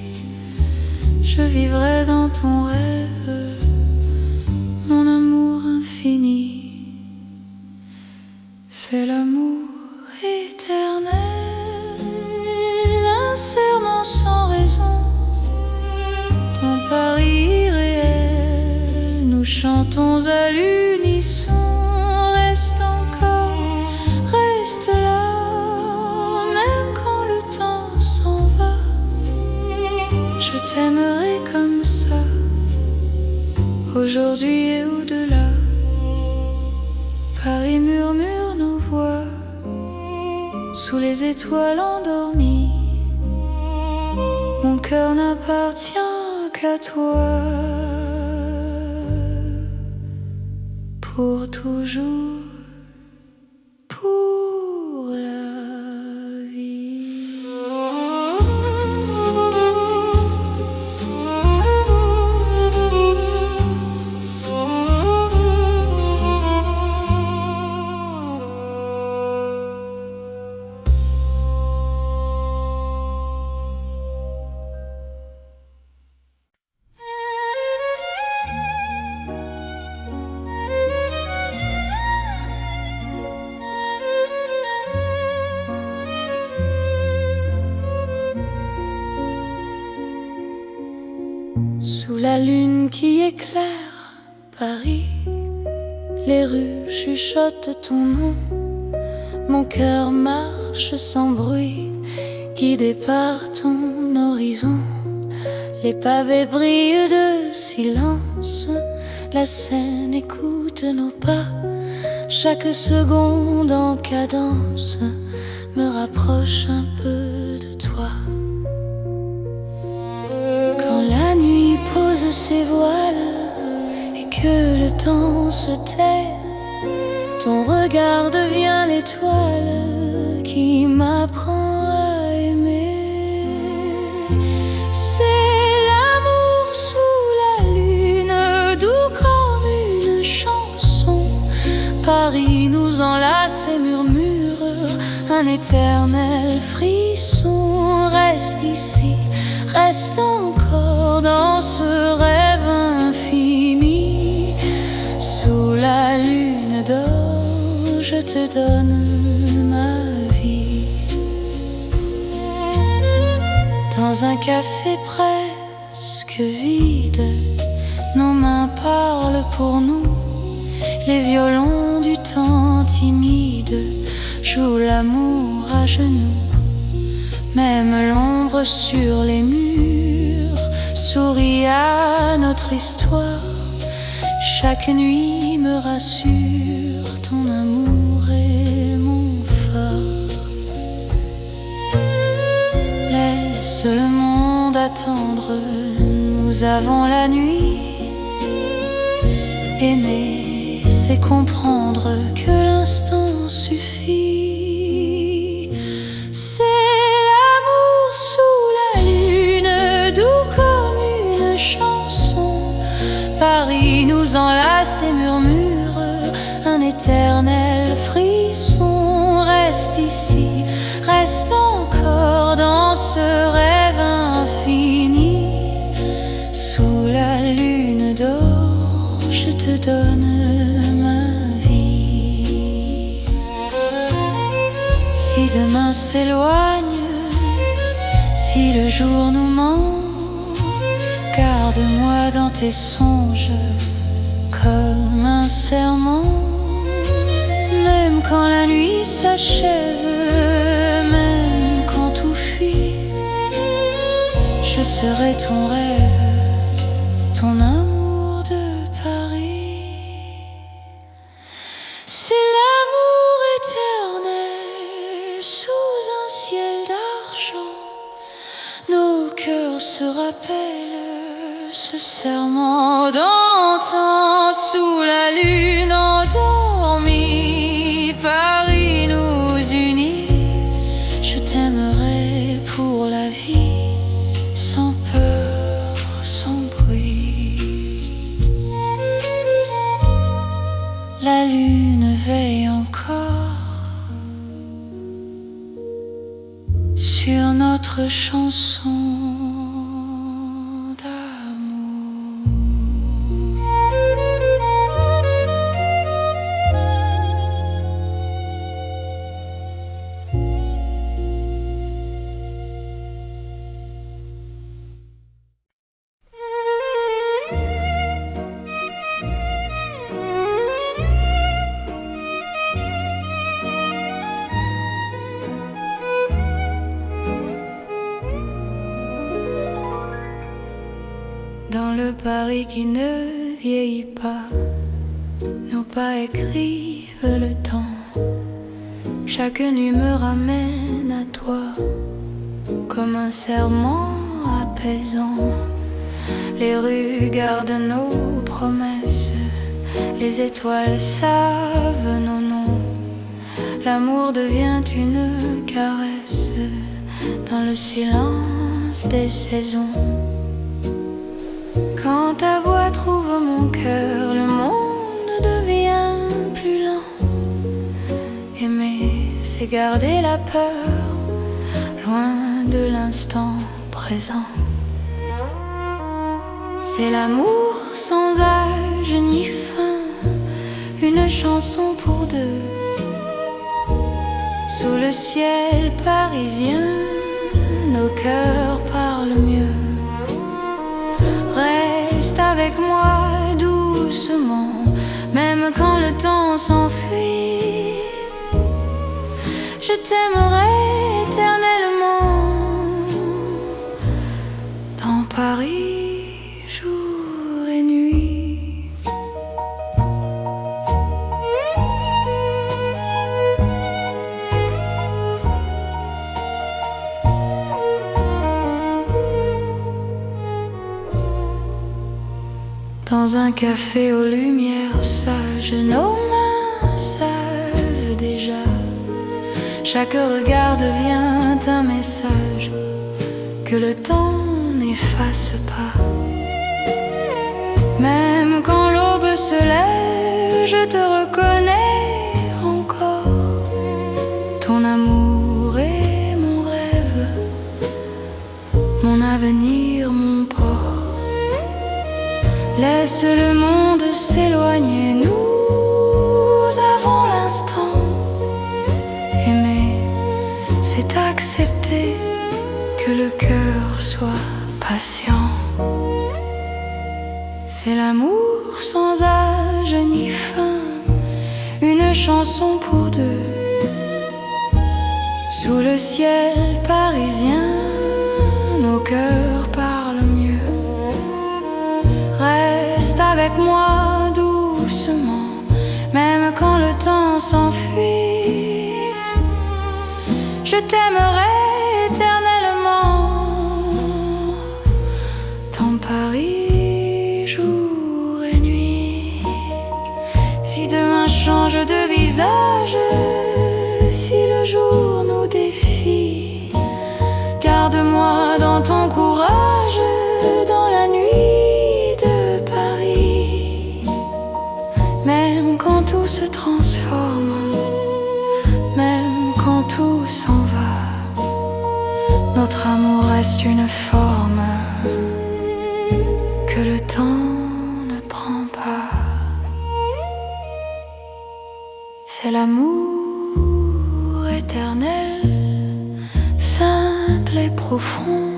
je vivrai dans ton rêve, mon amour infini. C'est l'amour éternel, un serment sans raison. Dans Paris irréel, nous chantons à l'unisson. Reste encore, reste là, même quand le temps s'en va. Je t'aimerai comme ça, aujourd'hui et au-delà. Paris murmure nos voix sous les étoiles endormies. Mon cœur n'appartient qu'à toi, pour toujours, pour la vie. Sous la lune qui éclaire Paris, les rues chuchotent ton nom. Mon cœur marche sans bruit, guidé par ton horizon. Les pavés brillent de silence, la Seine écoute nos pas. Chaque seconde en cadence me rapproche un peu de toi. Quand la nuit pose ses voiles et que le temps se tait, ton regard devient l'étoile qui m'apprend à aimer. C'est l'amour sous la lune, doux comme une chanson. Paris nous enlace et murmure un éternel frisson. Reste ici, reste encore dans ce rêve infini. Sous la lune d'or, je te donne ma vie. Dans un café presque vide, nos mains parlent pour nous. Les violons du temps timide jouent l'amour à genoux. Même l'ombre sur les murs sourit à notre histoire. Chaque nuit me rassure, ton amour est mon phare. Laisse le monde attendre, nous avons la nuit. Aimer, c'est comprendre que l'instant suffit. C'est l'amour sous la lune, doux comme une chanson. Paris nous enlace et murmure un éternel frisson. Reste ici, reste encore dans ce rêve infini. Sous la lune d'or, je te donne ma vie. Si demain s'éloigne, si le jour nous ment, garde-moi dans tes songes comme un serment. Même quand la nuit s'achève, même quand tout fuit, je serai ton rêve, ton amour de Paris. C'est l'amour éternel sous un ciel d'argent. Nos cœurs se rappellent ce serment d'antan. Sous la lune endormie, Paris nous unit. Je t'aimerai pour la vie, sans peur, sans bruit. La lune veille encore sur notre chanson d'amour. Dans le Paris qui ne vieillit pas, nos pas écrivent le temps. Chaque nuit me ramène à toi, comme un serment apaisant. Les rues gardent nos promesses, les étoiles savent nos noms. L'amour devient une caresse dans le silence des saisons. Quand ta voix trouve mon cœur, le monde devient plus lent. Aimer, c'est garder la peur, loin de l'instant présent. C'est l'amour sans âge ni fin, une chanson pour deux. Sous le ciel parisien, nos cœurs parlent mieux. Reste avec moi doucement, même quand le temps s'enfuit. Je t'aimerai éternellement, dans Paris, jour et nuit. Dans un café aux lumières sages, nos mains savent déjà. Chaque regard devient un message que le temps n'efface pas. Même quand l'aube se lève, je te reconnais encore. Ton amour est mon rêve, mon avenir, mon port. Laisse le monde s'éloigner, nous avons l'instant. Aimer, c'est accepter que le cœur soit patient. C'est l'amour sans âge ni fin, une chanson pour deux. Sous le ciel parisien, nos cœurs parlent mieux. Reste avec moi doucement, même quand le temps s'enfuit. Je t'aimerai éternellement, dans Paris, jour et nuit. Si demain change de visage, si le jour nous défie, garde-moi dans ton courage, dans la nuit de Paris. Même quand tout se transforme, transforme, même quand tout s'en va. Notre amour reste une forme que le temps ne prend pas. C'est l'amour éternel, simple et profond.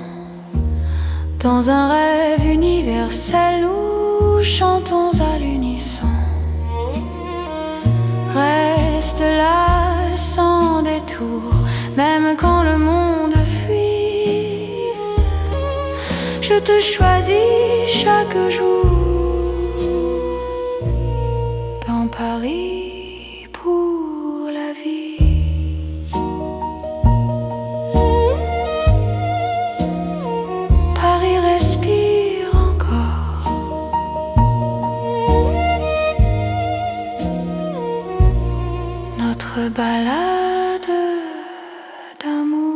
Dans un rêve universel, nous chantons à l'unisson. Reste là sans détour, même quand le monde fuit. Je te choisis chaque jour dans Paris pour la vie. Paris respire encore. Notre balade d'amour.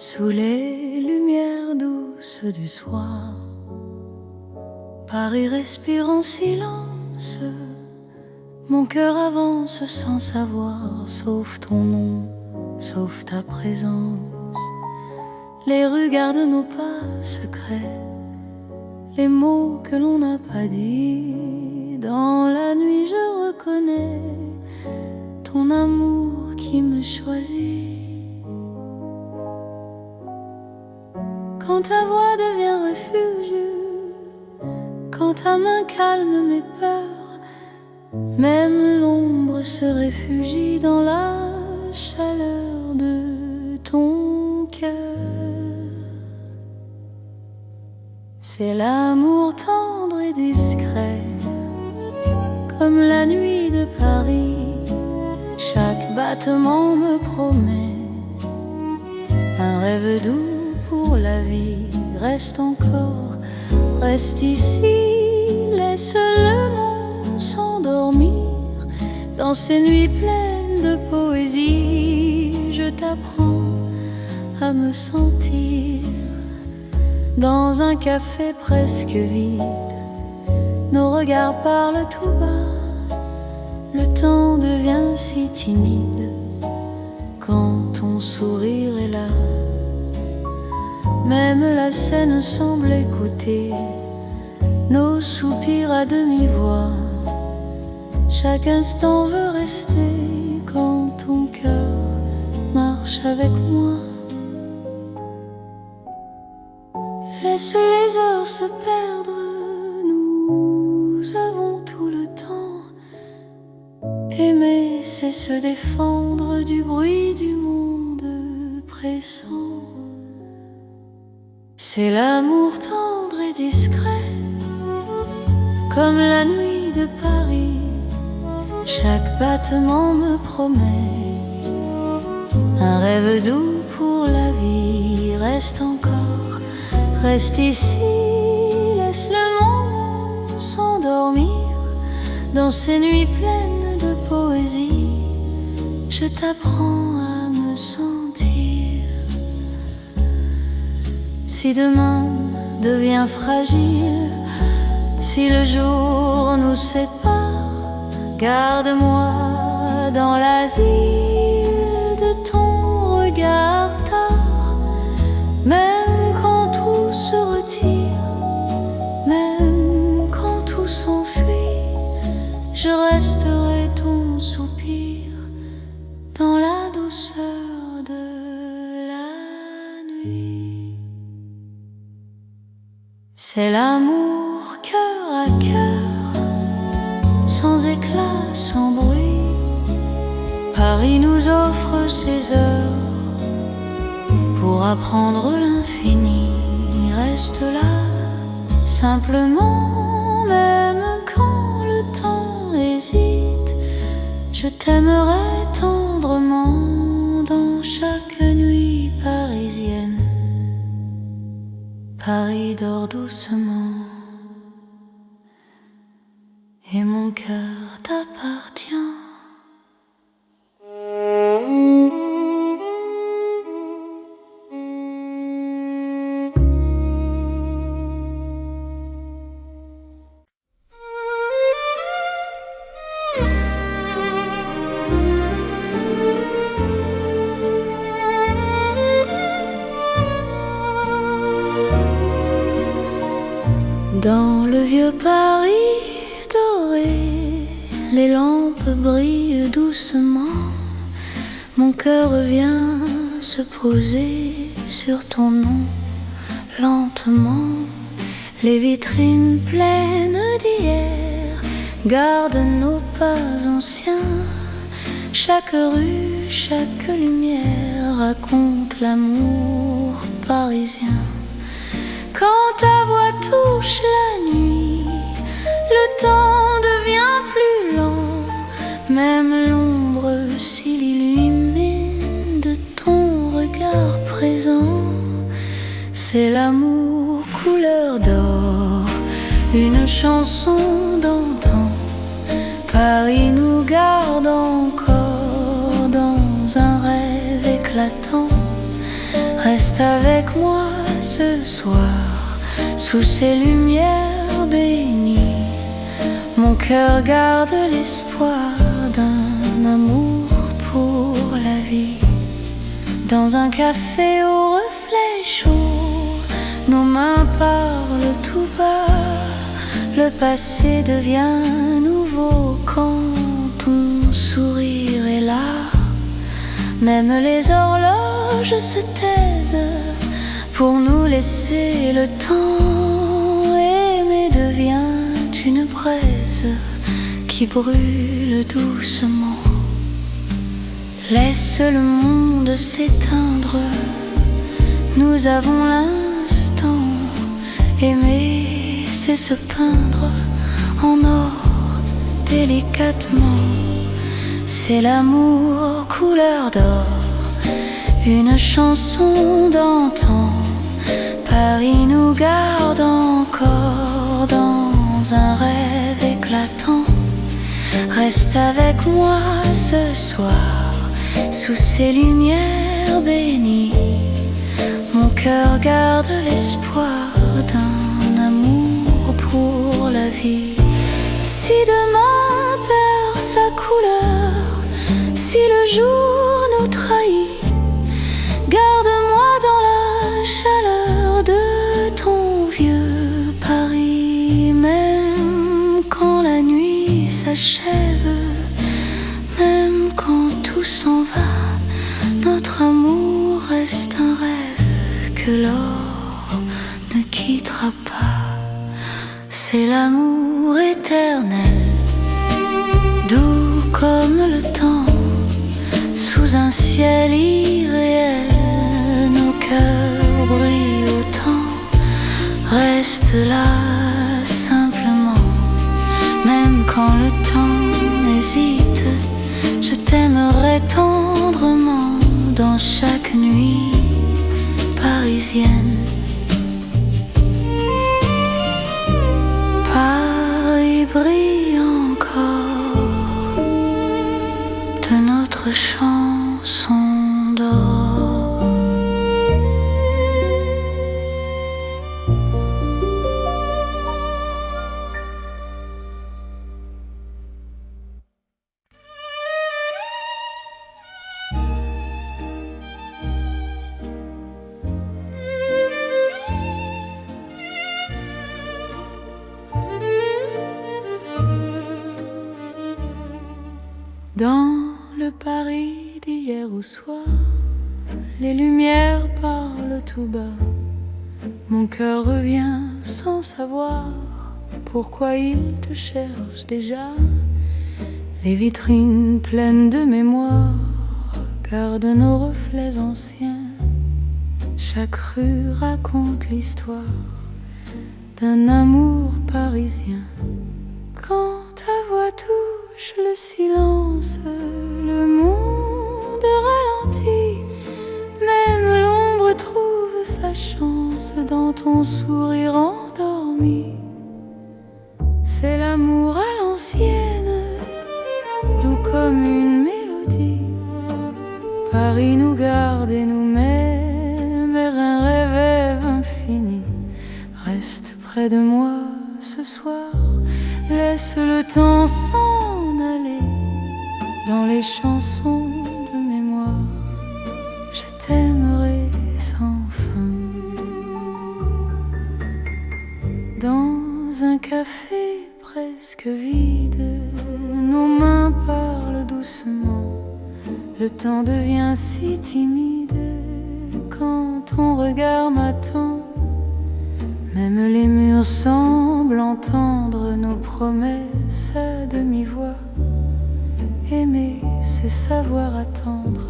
Sous les lumières douces du soir, Paris respire en silence. Mon cœur avance sans savoir, sauf ton nom, sauf ta présence. Les rues gardent nos pas secrets, les mots que l'on n'a pas dit. Dans la nuit je reconnais ton amour qui me choisit. Quand ta voix devient refuge, quand ta main calme mes peurs, même l'ombre se réfugie dans la chaleur de ton cœur. C'est l'amour tendre et discret, comme la nuit de Paris. Chaque battement me promet un rêve doux pour la vie. Reste encore, reste ici, laisse le monde s'endormir. Dans ces nuits pleines de poésie, je t'apprends à me sentir. Dans un café presque vide, nos regards parlent tout bas. Le temps devient si timide quand ton sourire est là. Même la scène semble écouter nos soupirs à demi-voix. Chaque instant veut rester quand ton cœur marche avec moi. Laisse les heures se perdre, nous avons tout le temps. Aimer, c'est se défendre du bruit du monde pressant. C'est l'amour tendre et discret, comme la nuit de Paris. Chaque battement me promet un rêve doux pour la vie. Reste encore, reste ici, laisse le monde s'endormir. Dans ces nuits pleines de poésie, je t'apprends à me sentir. Si demain devient fragile, si le jour nous sépare, garde-moi dans l'asile de ton regard tard. Même quand tout se retire, même quand tout s'enfuit, je resterai ton soupir dans la douceur de la nuit. C'est l'amour cœur à cœur, sans éclat, sans bruit. Paris nous offre ses heures pour apprendre l'infini. Reste là, simplement, même quand le temps hésite. Je t'aimerai tendrement Paris dort doucement et mon cœur t'appartient. Dans le vieux Paris doré, les lampes brillent doucement. Mon cœur vient se poser sur ton nom lentement. Les vitrines pleines d'hier gardent nos pas anciens. Chaque rue, chaque lumière raconte l'amour parisien. Quand ta voix touche la nuit, le temps devient plus lent. Même l'ombre s'il illumine de ton regard présent. C'est l'amour couleur d'or, une chanson d'antan. Paris nous garde encore dans un rêve éclatant. Reste avec moi ce soir, sous ces lumières bénies. Mon cœur garde l'espoir d'un amour pour la vie. Dans un café au reflet chaud, nos mains parlent tout bas. Le passé devient nouveau quand ton sourire est là. Même les horloges se taisent pour nous laisser le temps. Aimer devient une braise qui brûle doucement. Laisse le monde s'éteindre, nous avons l'instant. Aimer, c'est se peindre en or délicatement. C'est l'amour couleur d'or, une chanson d'antan. Paris nous garde encore dans un rêve éclatant. Reste avec moi ce soir, sous ces lumières bénies. Mon cœur garde l'espoir d'un amour pour la vie. Si demain perd sa couleur, si le jour nous trahit, garde-moi dans la chaleur de ton vieux Paris. Même quand la nuit s'achève, même quand tout s'en va, notre amour reste un rêve que l'or ne quittera pas. C'est l'amour éternel, doux comme le temps, sous un ciel irréel. Nos cœurs brillent autant. Reste là simplement, même quand le temps hésite. Je t'aimerai tendrement dans chaque nuit parisienne. Paris brille encore de notre chanson d'or. Dans le Paris d'hier au soir, les lumières parlent tout bas. Mon cœur revient sans savoir pourquoi il te cherche déjà. Les vitrines pleines de mémoire gardent nos reflets anciens. Chaque rue raconte l'histoire d'un amour parisien. Quand ta voix touche le silence, le monde ralentit. Même l'ombre trouve sa chance dans ton ton sourire endormi. C'est l'amour à l'ancienne, doux comme une mélodie. Paris nous garde et nous met vers un rêve infini. Reste près de moi ce soir, laisse le temps s'en aller dans les chansons de mémoire. Je t'aimerai sans fin. Dans un café presque vide, nos mains parlent doucement. Le temps devient si timide quand ton regard m'attend. Même les murs semblent entendre nos promesses à demi-voix. Aimer, c'est savoir attendre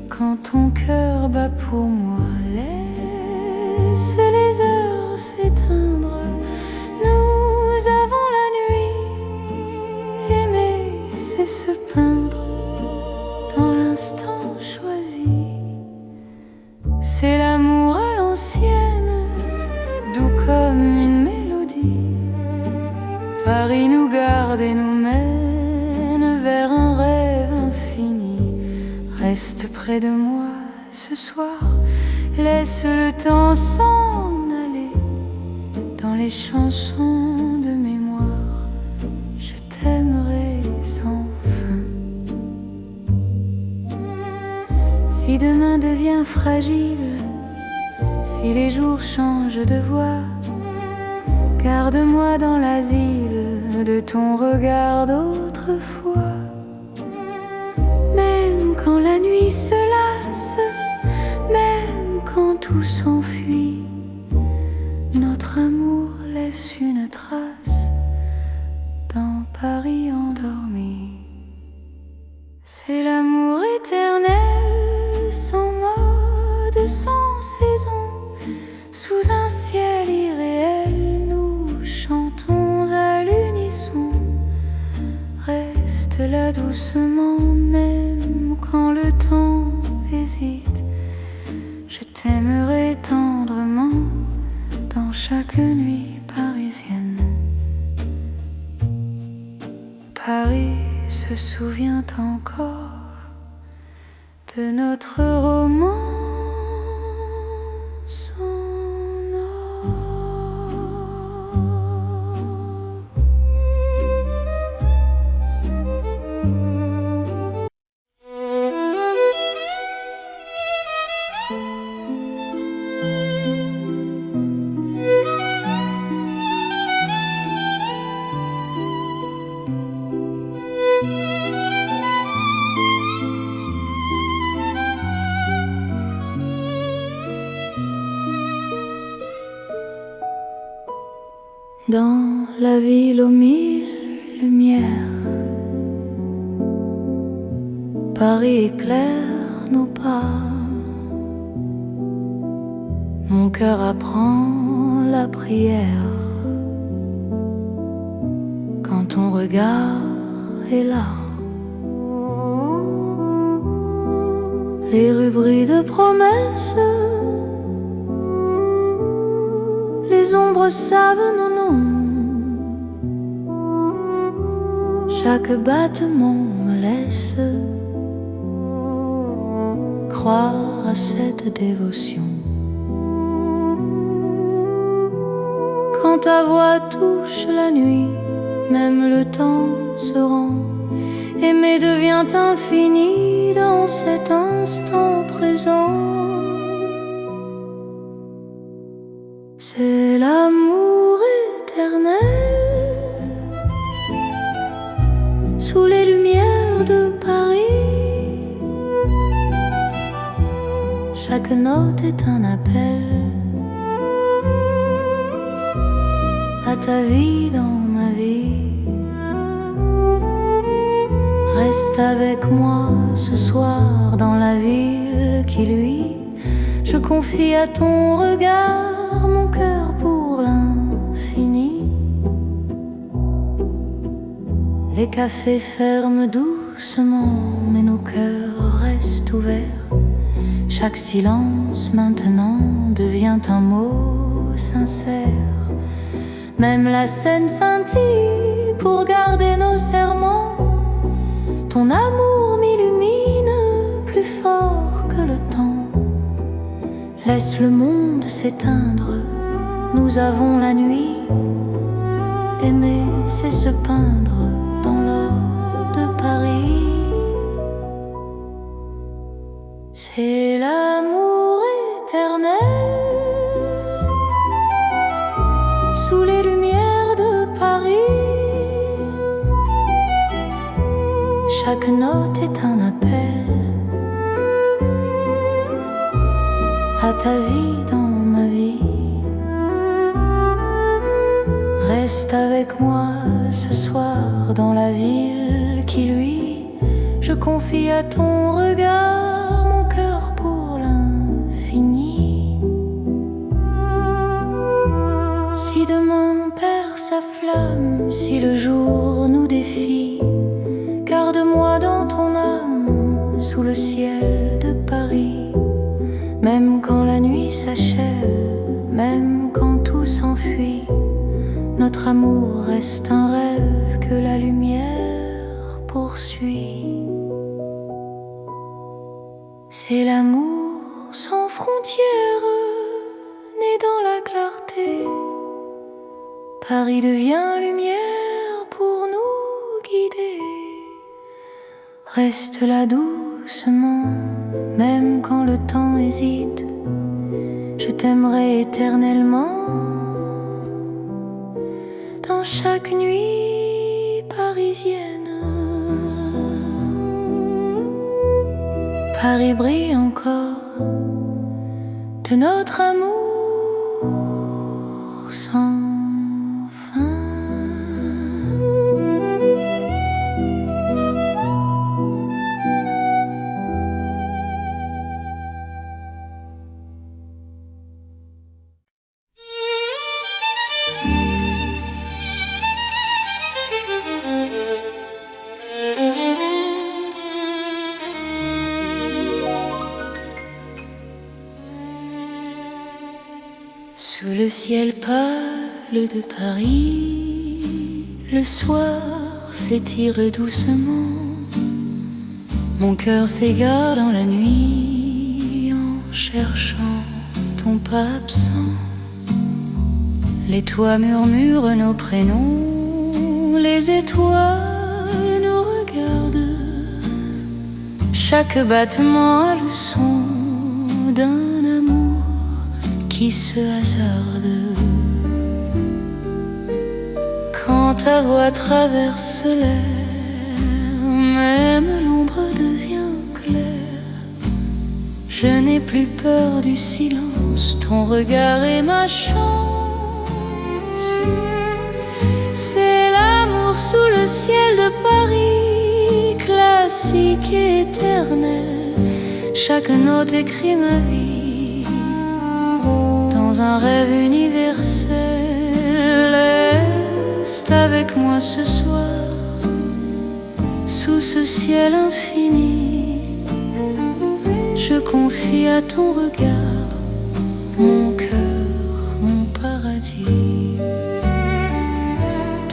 quand ton cœur bat pour moi. Laisse les heures s'éteindre, nous avons la nuit. Aimer, c'est se peindre dans l'instant choisi. C'est l'amour à l'ancienne, doux comme une mélodie. Paris nous garde et nous mène vers un rêve infini. Reste près de moi ce soir, laisse le temps s'en aller dans les chansons de mémoire. Je t'aimerai sans fin. Si demain devient fragile, si les jours changent de voix, garde-moi dans l'asile de ton regard d'autrefois. Même quand la nuit se lasse, même quand tout s'enfuit, notre amour laisse une trace dans Paris endormi. C'est l'amour éternel, sans mode, sans saison. Sous un ciel irréel, nous chantons à l'unisson. Reste là doucement, même quand le temps hésite. Je t'aimerai tendrement dans chaque nuit parisienne. Paris se souvient encore de notre roman. Dans la ville aux mille lumières, Paris éclaire nos pas. Mon cœur apprend la prière quand ton regard est là. Les rues brillent de promesses, les ombres savent nos noms. Chaque battement me laisse croire à cette dévotion. Quand ta voix touche la nuit, même le temps se rend. Aimer devient infini dans cet instant présent. C'est l'amour éternel sous les lumières de Paris. Chaque note est un appel à ta vie dans ma vie. Reste avec moi ce soir dans la ville qui luit. Je confie à ton regard mon cœur pour l'infini. Les cafés ferment doucement, mais nos cœurs restent ouverts. Chaque silence maintenant devient un mot sincère. Même la Seine scintille pour garder nos serments. Ton amour m'illumine plus fort que le temps. Laisse le monde s'éteindre, nous avons la nuit. Aimer, c'est se peindre dans l'or de Paris. C'est l'amour éternel sous les lumières de Paris. Chaque note est un appel à ta vie dans ma vie. Reste avec moi ce soir dans la ville qui luit. Je confie à ton regard mon cœur pour l'infini. Si demain perd sa flamme, si le jour nous défie, garde-moi dans ton âme sous le ciel de Paris. Même quand la nuit s'achève, même quand tout s'enfuit, notre amour reste un rêve que la lumière poursuit. C'est l'amour sans frontières, né dans la clarté. Paris devient lumière pour nous guider. Reste là doucement, même quand le temps hésite. Je t'aimerai éternellement. Dans chaque nuit parisienne, Paris brille encore de notre amour sans fin. Sous le ciel pâle de Paris, le soir s'étire doucement. Mon cœur s'égare dans la nuit en cherchant ton pas absent. Les toits murmurent nos prénoms, les étoiles nous regardent. Chaque battement a le son d'un amour qui se hasarde. Quand ta voix traverse l'air, même l'ombre devient claire. Je n'ai plus peur du silence, ton regard est ma chance. C'est l'amour sous le ciel de Paris, classique et éternel. Chaque note écrit ma vie dans un rêve universel. Reste avec moi ce soir sous ce ciel infini. Je confie à ton regard mon cœur, mon paradis.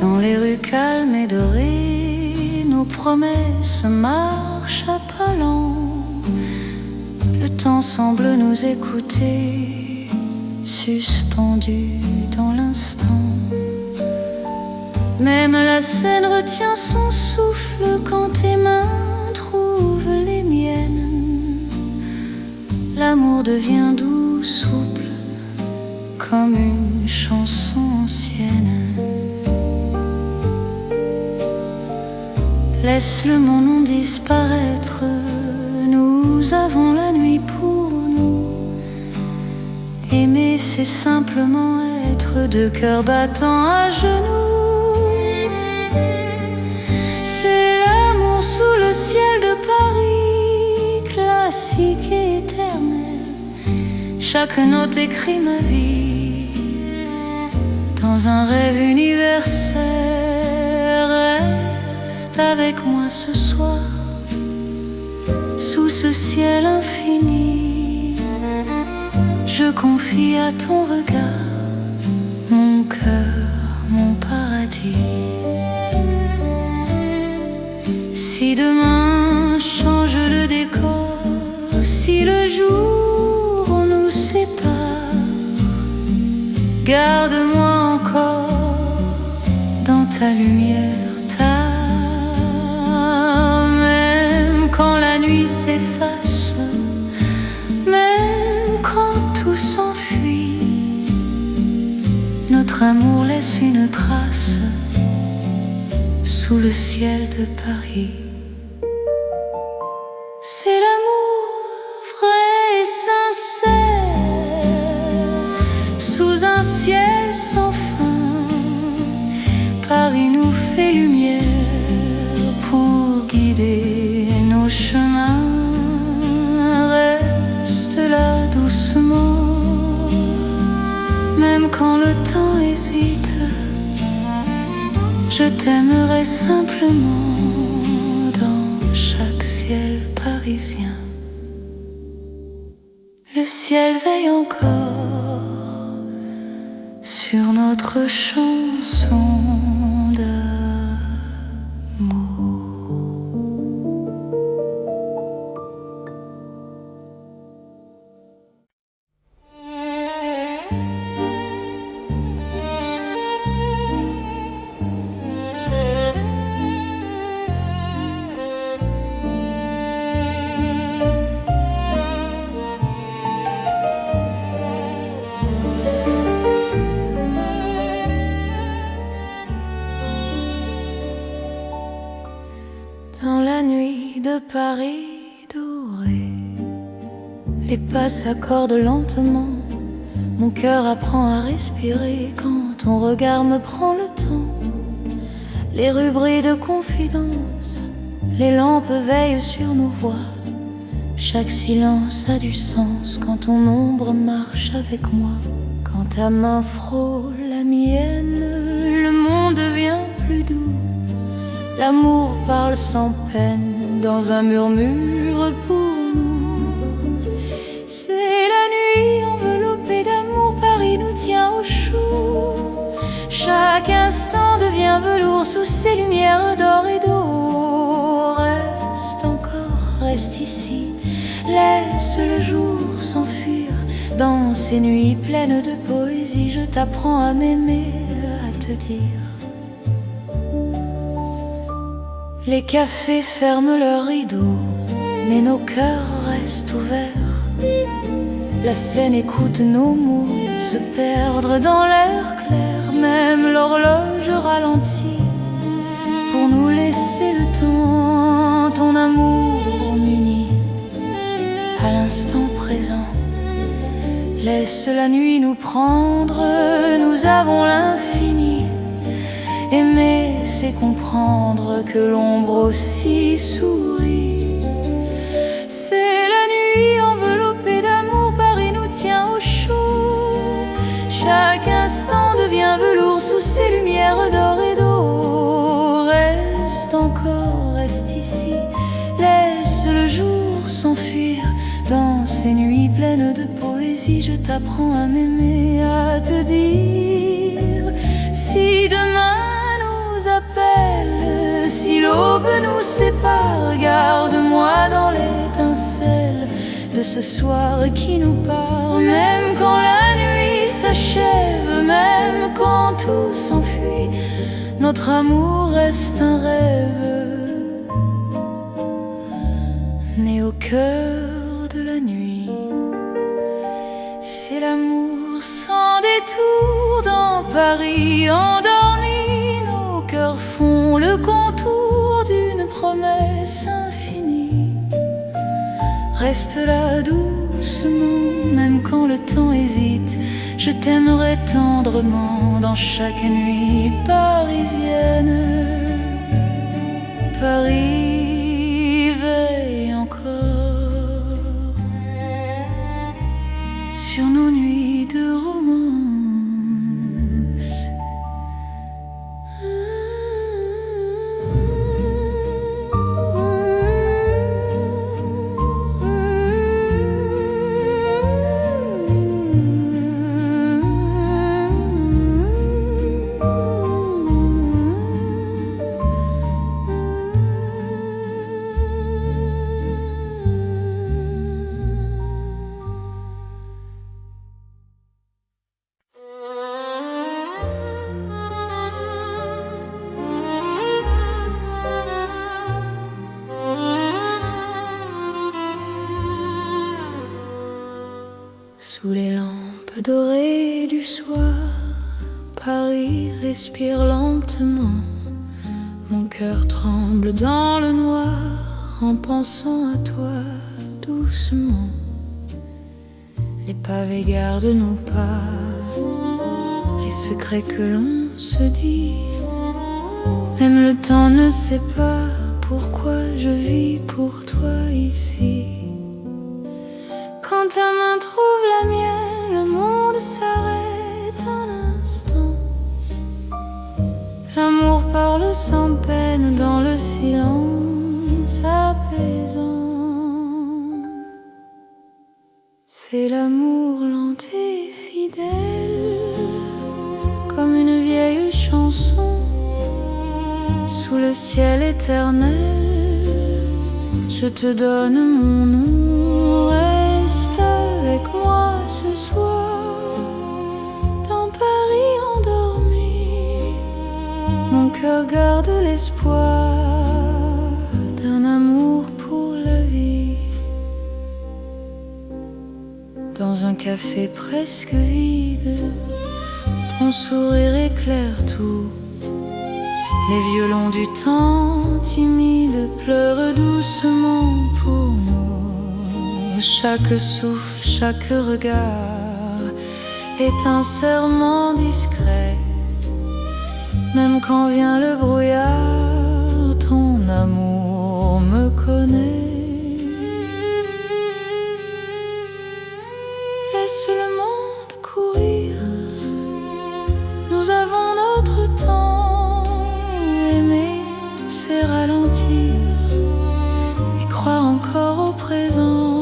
Dans les rues calmes et dorées, nos promesses marchent à pas lents. Le temps semble nous écouter, suspendu dans l'instant. Même la Seine retient son souffle quand tes mains trouvent les miennes. L'amour devient doux, souple, comme une chanson ancienne. Laisse le monde disparaître, nous avons la nuit pour nous. Aimer, c'est simplement être deux cœurs battant à genoux. C'est l'amour sous le ciel de Paris, classique et éternel. Chaque note écrit ma vie dans un rêve universel. Reste avec moi ce soir sous ce ciel infini. Je confie à ton regard mon cœur, mon paradis. Si demain change le décor, si le jour nous sépare, garde-moi encore dans ta lumière, même quand la nuit s'efface, même quand tout s'enfuit, notre amour laisse une trace sous le ciel de Paris. C'est l'amour vrai et sincère, sous un ciel sans fin. Paris nous fait lumière pour guider nos chemins. Reste là doucement, même quand le temps hésite. Je t'aimerai simplement dans chaque ciel parisien. Le ciel veille encore sur notre chanson d'amour. Dans la nuit de Paris doré, les pas s'accordent lentement. Mon cœur apprend à respirer quand ton regard me prend le temps. Les rues brillent de confidence, les lampes veillent sur nos voix. Chaque silence a du sens quand ton ombre marche avec moi. Quand ta main frôle la mienne, le monde devient plus doux. L'amour parle sans peine dans un murmure pour nous. C'est la nuit enveloppée d'amour, Paris nous tient au chaud. Chaque instant devient velours sous ces lumières d'or et d'eau. Reste encore, reste ici, laisse le jour s'enfuir. Dans ces nuits pleines de poésie, je t'apprends à m'aimer, à te dire. Les cafés ferment leurs rideaux, mais nos cœurs restent ouverts. La scène écoute nos mots se perdre dans l'air clair. Même l'horloge ralentit pour nous laisser le temps. Ton amour m'unit à l'instant présent. Laisse la nuit nous prendre, nous avons l'infini. Aimer, c'est comprendre que l'ombre aussi sourit. C'est la nuit enveloppée d'amour, Paris nous tient au chaud. Chaque instant devient velours sous ces lumières d'or et d'eau. Reste encore, reste ici, laisse le jour s'enfuir. Dans ces nuits pleines de poésie, je t'apprends à m'aimer, à te dire. Si demain appelle, si l'aube nous sépare, garde-moi dans l'étincelle de ce soir qui nous part. Même quand la nuit s'achève, même quand tout s'enfuit, notre amour reste un rêve né au cœur de la nuit. C'est l'amour sans détour dans Paris endormi. Cœurs font le contour d'une promesse infinie. Reste là doucement, même quand le temps hésite. Je t'aimerai tendrement dans chaque nuit parisienne. Paris veille encore sur nos nuits de romance. Sous les lampes dorées du soir, Paris respire lentement. Mon cœur tremble dans le noir en pensant à toi doucement. Les pavés gardent nos pas, les secrets que l'on se dit. Même le temps ne sait pas pourquoi je vis pour toi ici. Quand ta main trouve la mienne, le monde s'arrête un instant. L'amour parle sans peine dans le silence apaisant. C'est l'amour lent et fidèle, comme une vieille chanson. Sous le ciel éternel, je te donne mon nom. Reste avec moi ce soir, dans Paris endormi. Mon cœur garde l'espoir d'un amour pour la vie. Dans un café presque vide, ton sourire éclaire tout. Les violons du temps timide pleurent doucement pour nous. Chaque souffle, chaque regard est un serment discret. Même quand vient le brouillard, ton amour me connaît. Laisse le monde courir, nous avons notre temps. Aimer, c'est ralentir et croire encore au présent.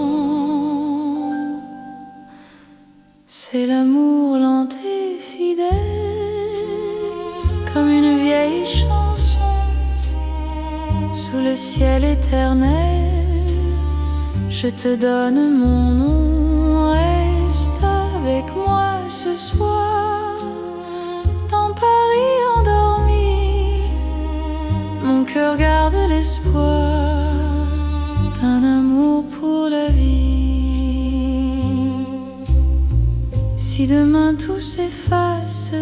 C'est l'amour lent et fidèle, comme une vieille chanson. Sous le ciel éternel, je te donne mon nom. Reste avec moi ce soir, dans Paris endormi. Mon cœur garde l'espoir d'un amour pour la vie. Si demain tout s'efface,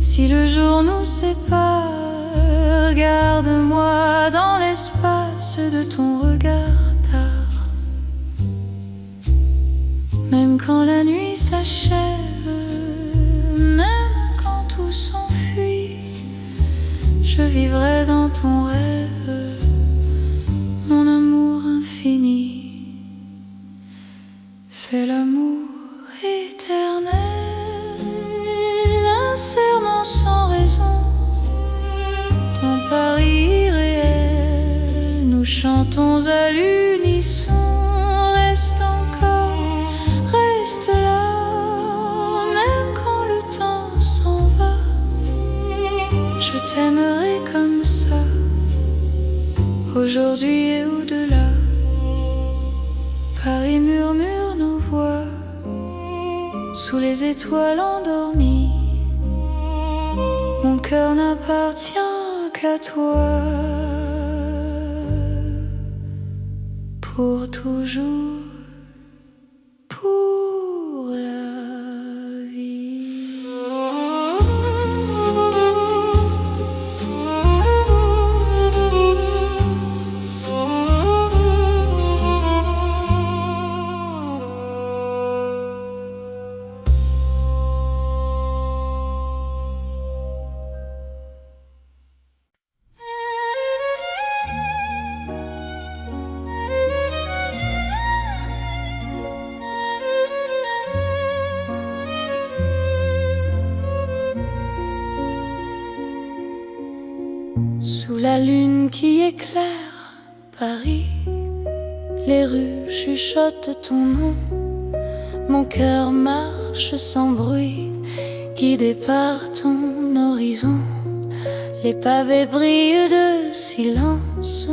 si le jour nous sépare, garde-moi dans l'espace de ton regard tard. Même quand la nuit s'achève, même quand tout s'enfuit, je vivrai dans ton rêve, mon amour infini. C'est l'amour éternel, un serment sans raison. Ton Paris irréel, nous chantons à l'unisson. Reste encore, reste là, même quand le temps s'en va. Je t'aimerai comme ça, aujourd'hui et au-delà. Paris murmure nos voix, sous les étoiles endormies. Mon cœur n'appartient qu'à toi, pour toujours, pour la vie. Sous la lune qui éclaire Paris, les rues chuchotent ton nom. Mon cœur marche sans bruit, guidé par ton horizon. Les pavés brillent de silence,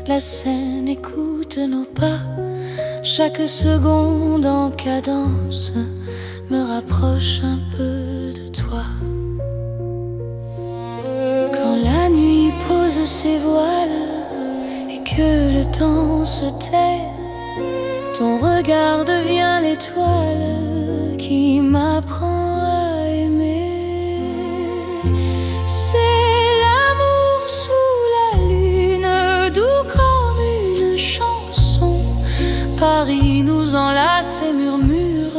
la Seine écoute nos pas. Chaque seconde en cadence me rapproche un peu de toi. Quand la nuit pose ses voiles et que le temps se tait, Ton regard devient l'étoile qui m'apprend à aimer. C'est l'amour sous la lune, doux comme une chanson. Paris nous enlace et murmure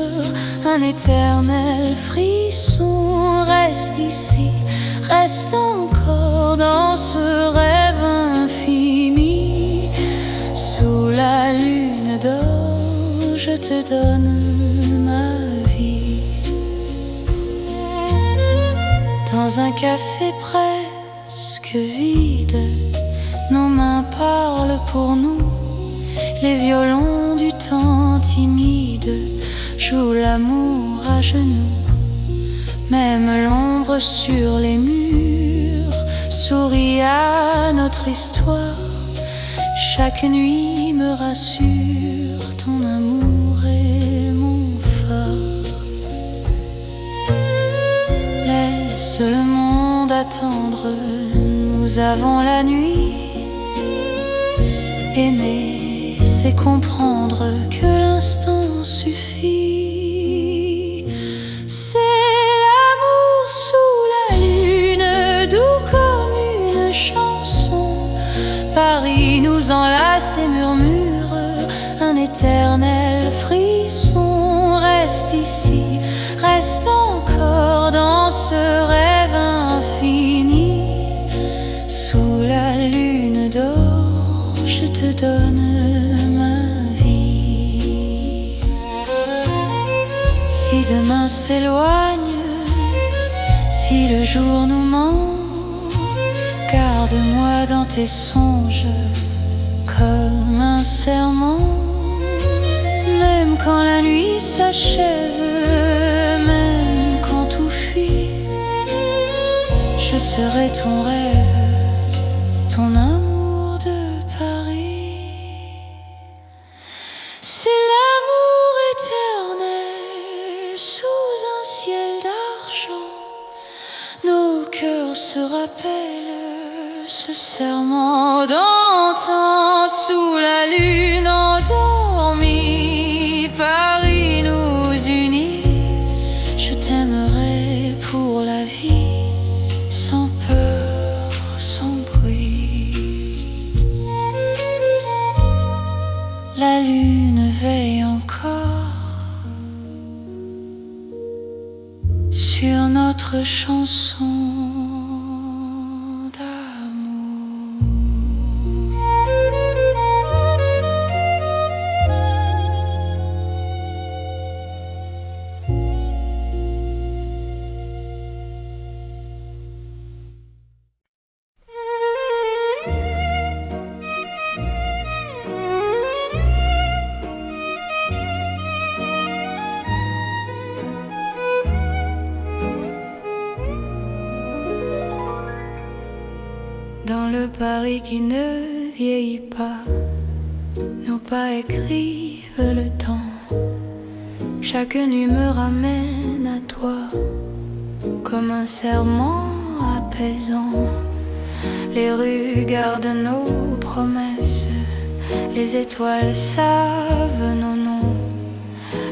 un éternel frisson. Reste ici, reste encore dans ce rêve infini. Sous la lune d'or, je te donne ma vie. Dans un café presque vide, nos mains parlent pour nous. Les violons du temps timide jouent l'amour à genoux. Même l'ombre sur les murs sourit à notre histoire. Chaque nuit me rassure, ton amour est mon phare. Laisse le monde attendre, nous avons la nuit. Aimer, c'est comprendre que l'instant suffit. C'est l'amour sous la lune, doux comme une chanson. Paris nous enlace et murmure un éternel frisson. Reste ici, reste encore dans ce rêve infini. Sous la lune d'or, je te donne ma vie. Si demain s'éloigne, si le jour nous ment, garde-moi dans tes songes comme un serment. Même quand la nuit s'achève, même quand tout fuit, je serai ton rêve, ton amour de Paris. C'est l'amour éternel sous un ciel d'argent. Nos cœurs se rappellent ce serment d'antan. Sous la lune endormie, Paris nous unit. Je t'aimerai pour la vie, sans peur, sans bruit. La lune veille encore sur notre chanson d'amour. Dans le Paris qui ne vieillit pas, nos pas écrivent le temps. Chaque nuit me ramène à toi, comme un serment apaisant. Les rues gardent nos promesses, les étoiles savent nos noms.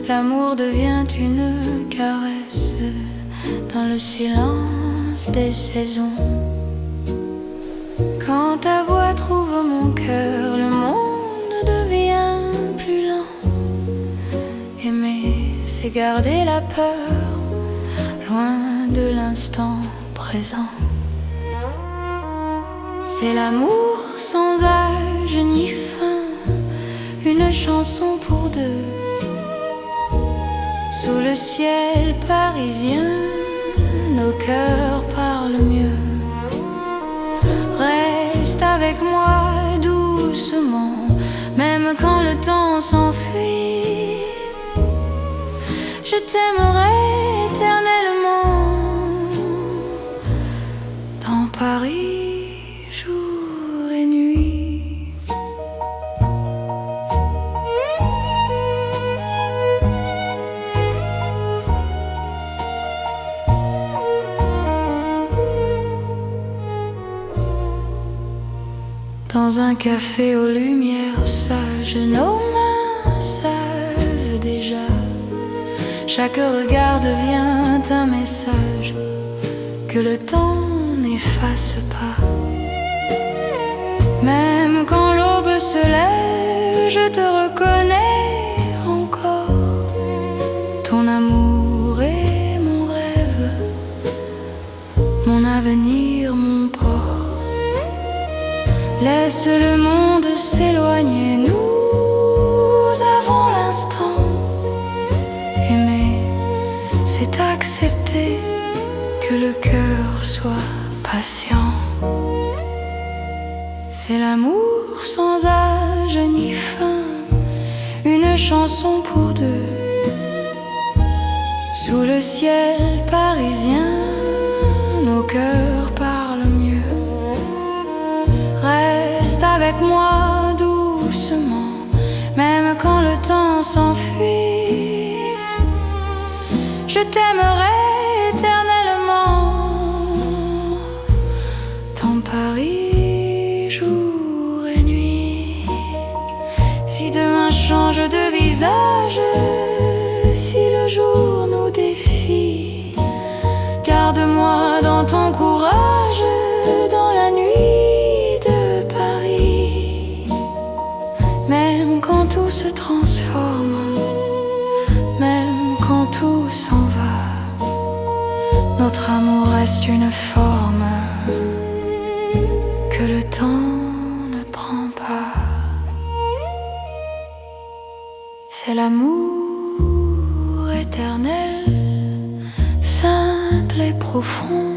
L'amour devient une caresse dans le silence des saisons. Quand ta voix trouve mon cœur, le monde devient plus lent. Aimer, c'est garder la peur, loin de l'instant présent. C'est l'amour sans âge ni fin, une chanson pour deux. Sous le ciel parisien, nos cœurs parlent mieux. Reste avec moi doucement, même quand le temps s'enfuit. Je t'aimerai éternellement, dans Paris, jour et nuit. Dans un café aux lumières sages, nos mains savent déjà. Chaque regard devient un message que le temps n'efface pas. Même quand l'aube se lève, je te reconnais encore. Ton amour est mon rêve, mon avenir, mon port. Laisse le monde s'éloigner, nous avons l'instant. Aimer, c'est accepter que le cœur soit patient. C'est l'amour sans âge ni fin, une chanson pour deux. Sous le ciel parisien, nos cœurs parlent mieux. Reste avec moi doucement, même quand le temps s'enfuit. Je t'aimerai éternellement dans Paris, jour et nuit. Si demain change de visage, si le jour nous défie, garde-moi dans ton courage, dans la nuit de Paris. Même quand tout se transforme, même quand tout s'en va, notre amour reste une forme que le temps ne prend pas. C'est l'amour éternel, simple et profond.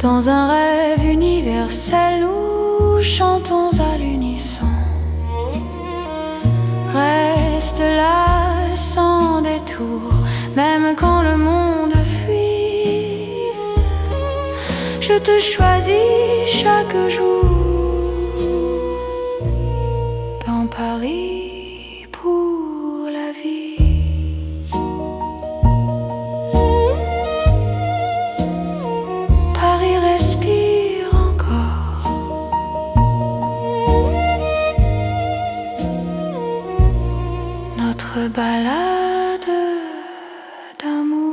Dans un rêve universel, nous chantons à l'unisson. Reste là sans détour, même quand le monde fuit. Je te choisis chaque jour dans Paris pour la vie. Paris respire encore. Notre balade d'amour.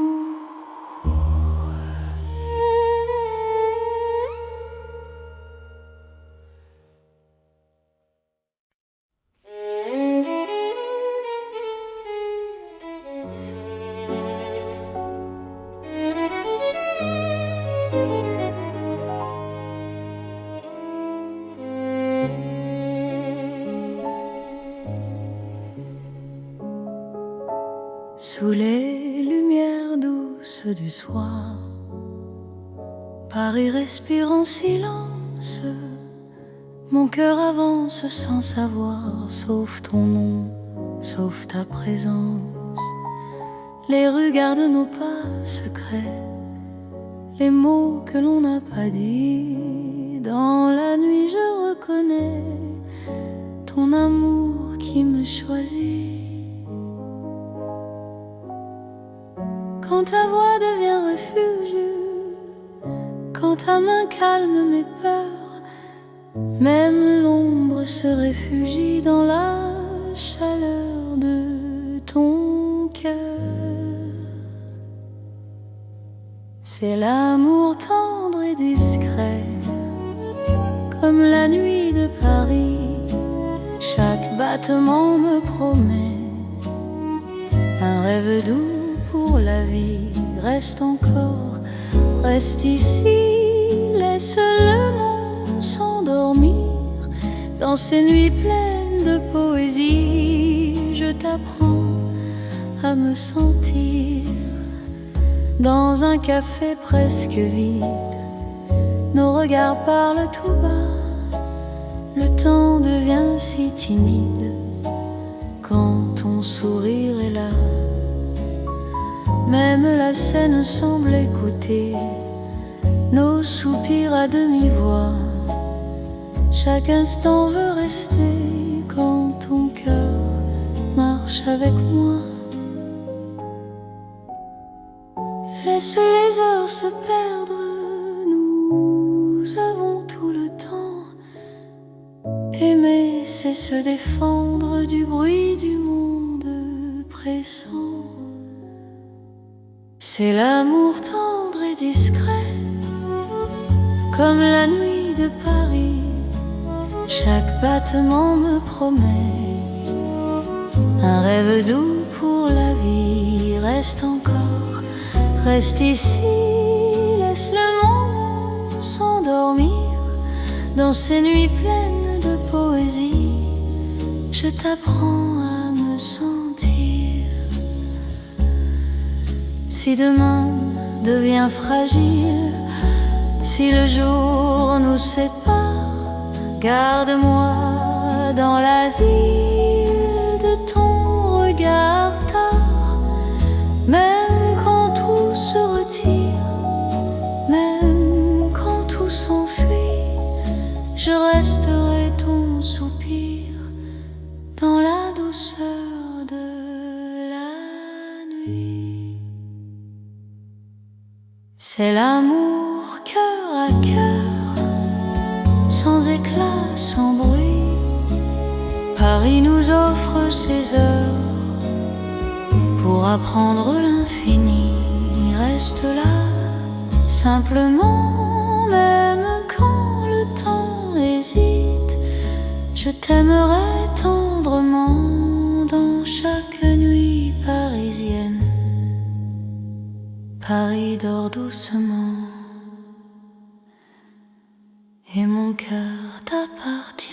Sous les lumières douces du soir, Paris respire en silence. Mon cœur avance sans savoir, sauf ton nom, sauf ta présence. Les rues gardent nos pas secrets, les mots que l'on n'a pas dit. Dans la nuit je reconnais ton amour qui me choisit. Quand ta voix devient refuge, quand ta main calme mes peurs, même l'ombre se réfugie dans la chaleur de ton cœur. C'est l'amour tendre et discret, comme la nuit de Paris. Chaque battement me promet un rêve doux pour la vie. Reste encore, reste ici, laisse le monde s'endormir dans ces nuits pleines de poésie. Je t'apprends à me sentir dans un café presque vide. Nos regards parlent tout bas, le temps devient si timide quand ton sourire est là. Même la scène semble écouter nos soupirs à demi-voix. Chaque instant veut rester quand ton cœur marche avec moi. Laisse les heures se perdre, nous avons tout le temps. Aimer, c'est se défendre du bruit du monde pressant. C'est l'amour tendre et discret, comme la nuit de Paris. Chaque battement me promet un rêve doux pour la vie. Reste encore, reste ici, laisse le monde s'endormir dans ces nuits pleines de poésie. Je t'apprends à me sentir. Si demain devient fragile, si le jour nous sépare, garde-moi dans l'asile de ton regard tard. Même quand tout se retire, même quand tout s'enfuit, je resterai ton soupir dans la douceur de la nuit. C'est l'amour cœur à cœur, sans éclat, sans bruit. Paris nous offre ses heures pour apprendre l'infini. Reste là, simplement, même quand le temps hésite. Je t'aimerai tendrement dans chaque nuit parisienne. Paris dort doucement et mon cœur t'appartient.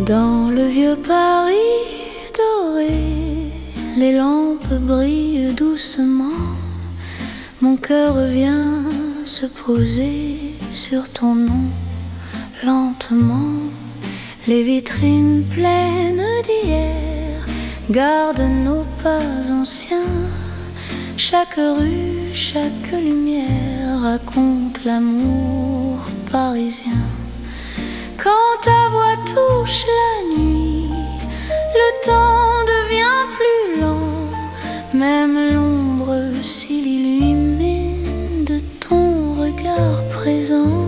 Dans le vieux Paris doré, les lampes brillent doucement. Mon cœur vient se poser sur ton nom lentement. Les vitrines pleines d'hier gardent nos pas anciens. Chaque rue, chaque lumière raconte l'amour parisien. Quand ta voix touche la nuit, le temps devient plus lent. Même l'ombre s'il illumine de ton regard présent.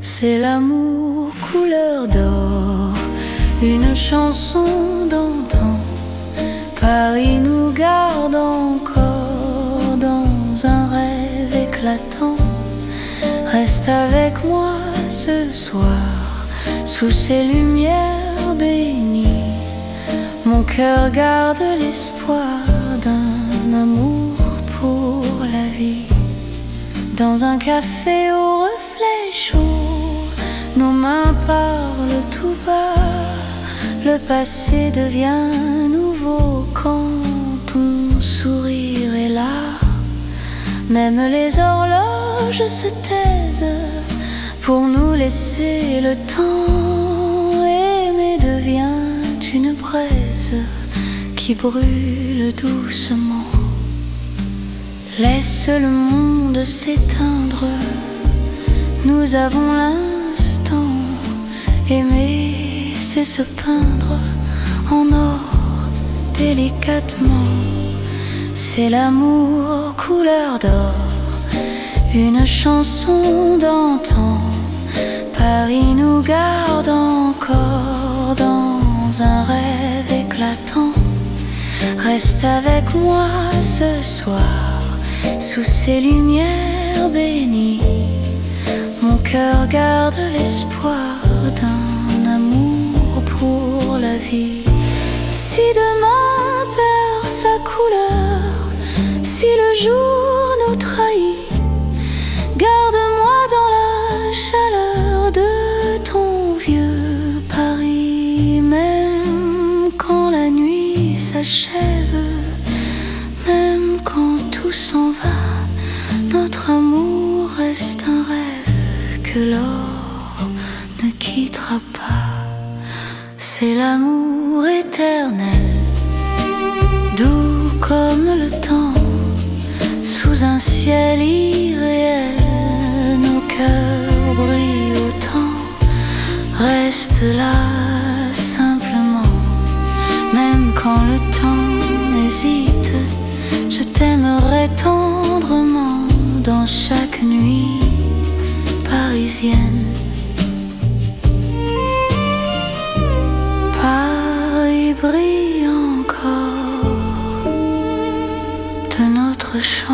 C'est l'amour couleur d'or, une chanson d'antan. Paris nous garde encore dans un rêve éclatant. Reste avec moi ce soir, sous ces lumières bénies. Mon cœur garde l'espoir d'un amour pour la vie. Dans un café au reflet chaud, nos mains parlent tout bas. Le passé devient nouveau quand ton sourire est là. Même les horloges se taisent pour nous laisser le temps. Aimer devient une braise qui brûle doucement. Laisse le monde s'éteindre, nous avons l'instant. Aimer, c'est se peindre en or délicatement. C'est l'amour couleur d'or, une chanson d'antan. Paris nous garde encore dans un rêve éclatant. Reste avec moi ce soir, sous ces lumières bénies. Mon cœur garde l'espoir d'un amour pour la vie. Si demain perd sa couleur, si le jour nous trahit, garde-moi dans la chaleur de ton vieux Paris. Même quand la nuit s'achève, même quand tout s'en va, notre amour reste un rêve que l'or ne quittera pas. C'est l'amour éternel, doux comme le temps. Sous un ciel irréel, nos cœurs brillent autant. Reste là simplement, même quand le temps hésite. Je t'aimerai tendrement dans chaque nuit parisienne. Paris brille encore de notre chanson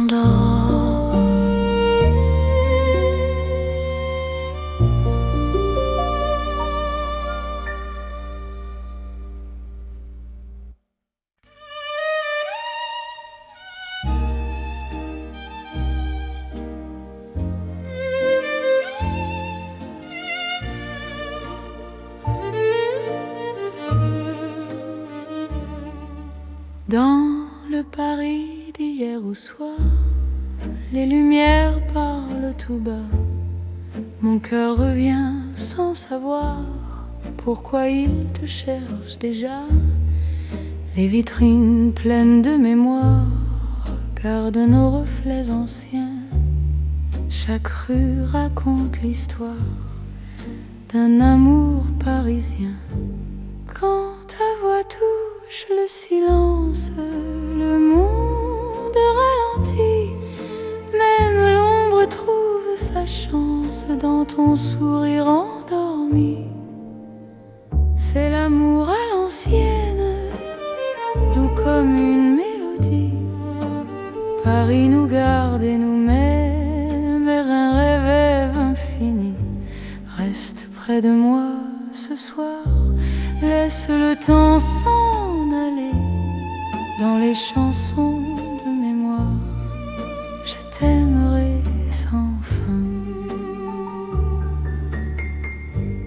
d'or. Dans le Paris d'hier au soir, les lumières parlent tout bas. Mon cœur revient sans savoir pourquoi il te cherche déjà. Les vitrines pleines de mémoire gardent nos reflets anciens. Chaque rue raconte l'histoire d'un amour parisien. Quand ta voix touche le silence, le monde ralentit. Même l'ombre trouve sa chance dans ton sourire endormi. C'est l'amour à l'ancienne, doux comme une mélodie. Paris nous garde et nous mène vers un rêve infini. Reste près de moi ce soir, laisse le temps s'en aller. Dans les chansons de mémoire, je t'aimerai sans fin.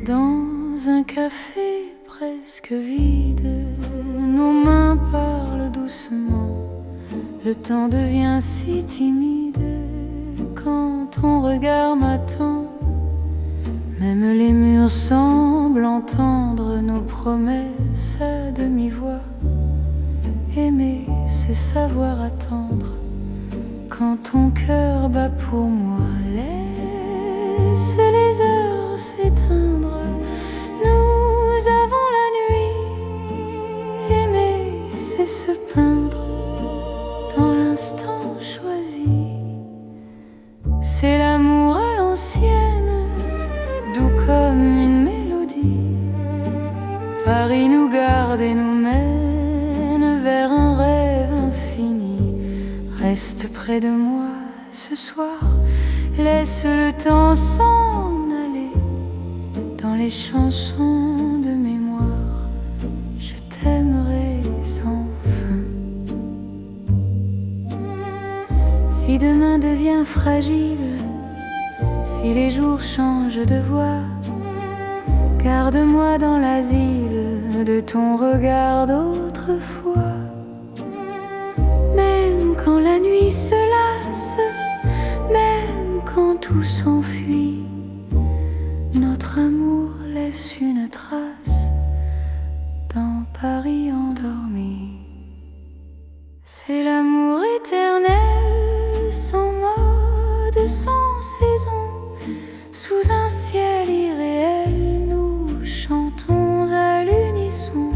Dans un café presque vide, nos mains parlent doucement. Le temps devient si timide quand ton regard m'attend. Même les murs semblent entendre nos promesses à demi-voix. Aimer, c'est savoir attendre quand ton cœur bat pour moi. Laisse les heures s'éteindre, nous avons la nuit. Aimer, c'est se peindre dans l'instant choisi. C'est l'amour à l'ancienne, doux comme une mélodie. Paris nous garde et nous mène vers un rêve infini. Reste près de moi ce soir, laisse le temps s'en aller. Dans les chansons de mémoire, je t'aimerai sans fin. Si demain devient fragile, si les jours changent de voix, garde-moi dans l'asile de ton regard d'autrefois. Même quand la nuit se lasse, même quand tout s'enfuit, notre amour laisse une trace dans Paris endormi. C'est l'amour éternel, sans mode, sans saison. Sous un ciel irréel, nous chantons à l'unisson.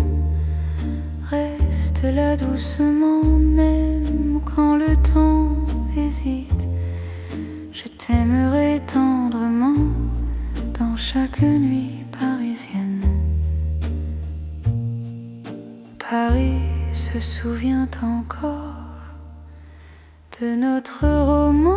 Reste là doucement, même quand le temps hésite. Je t'aimerai tendrement dans chaque nuit parisienne. Paris se souvient encore de notre romance.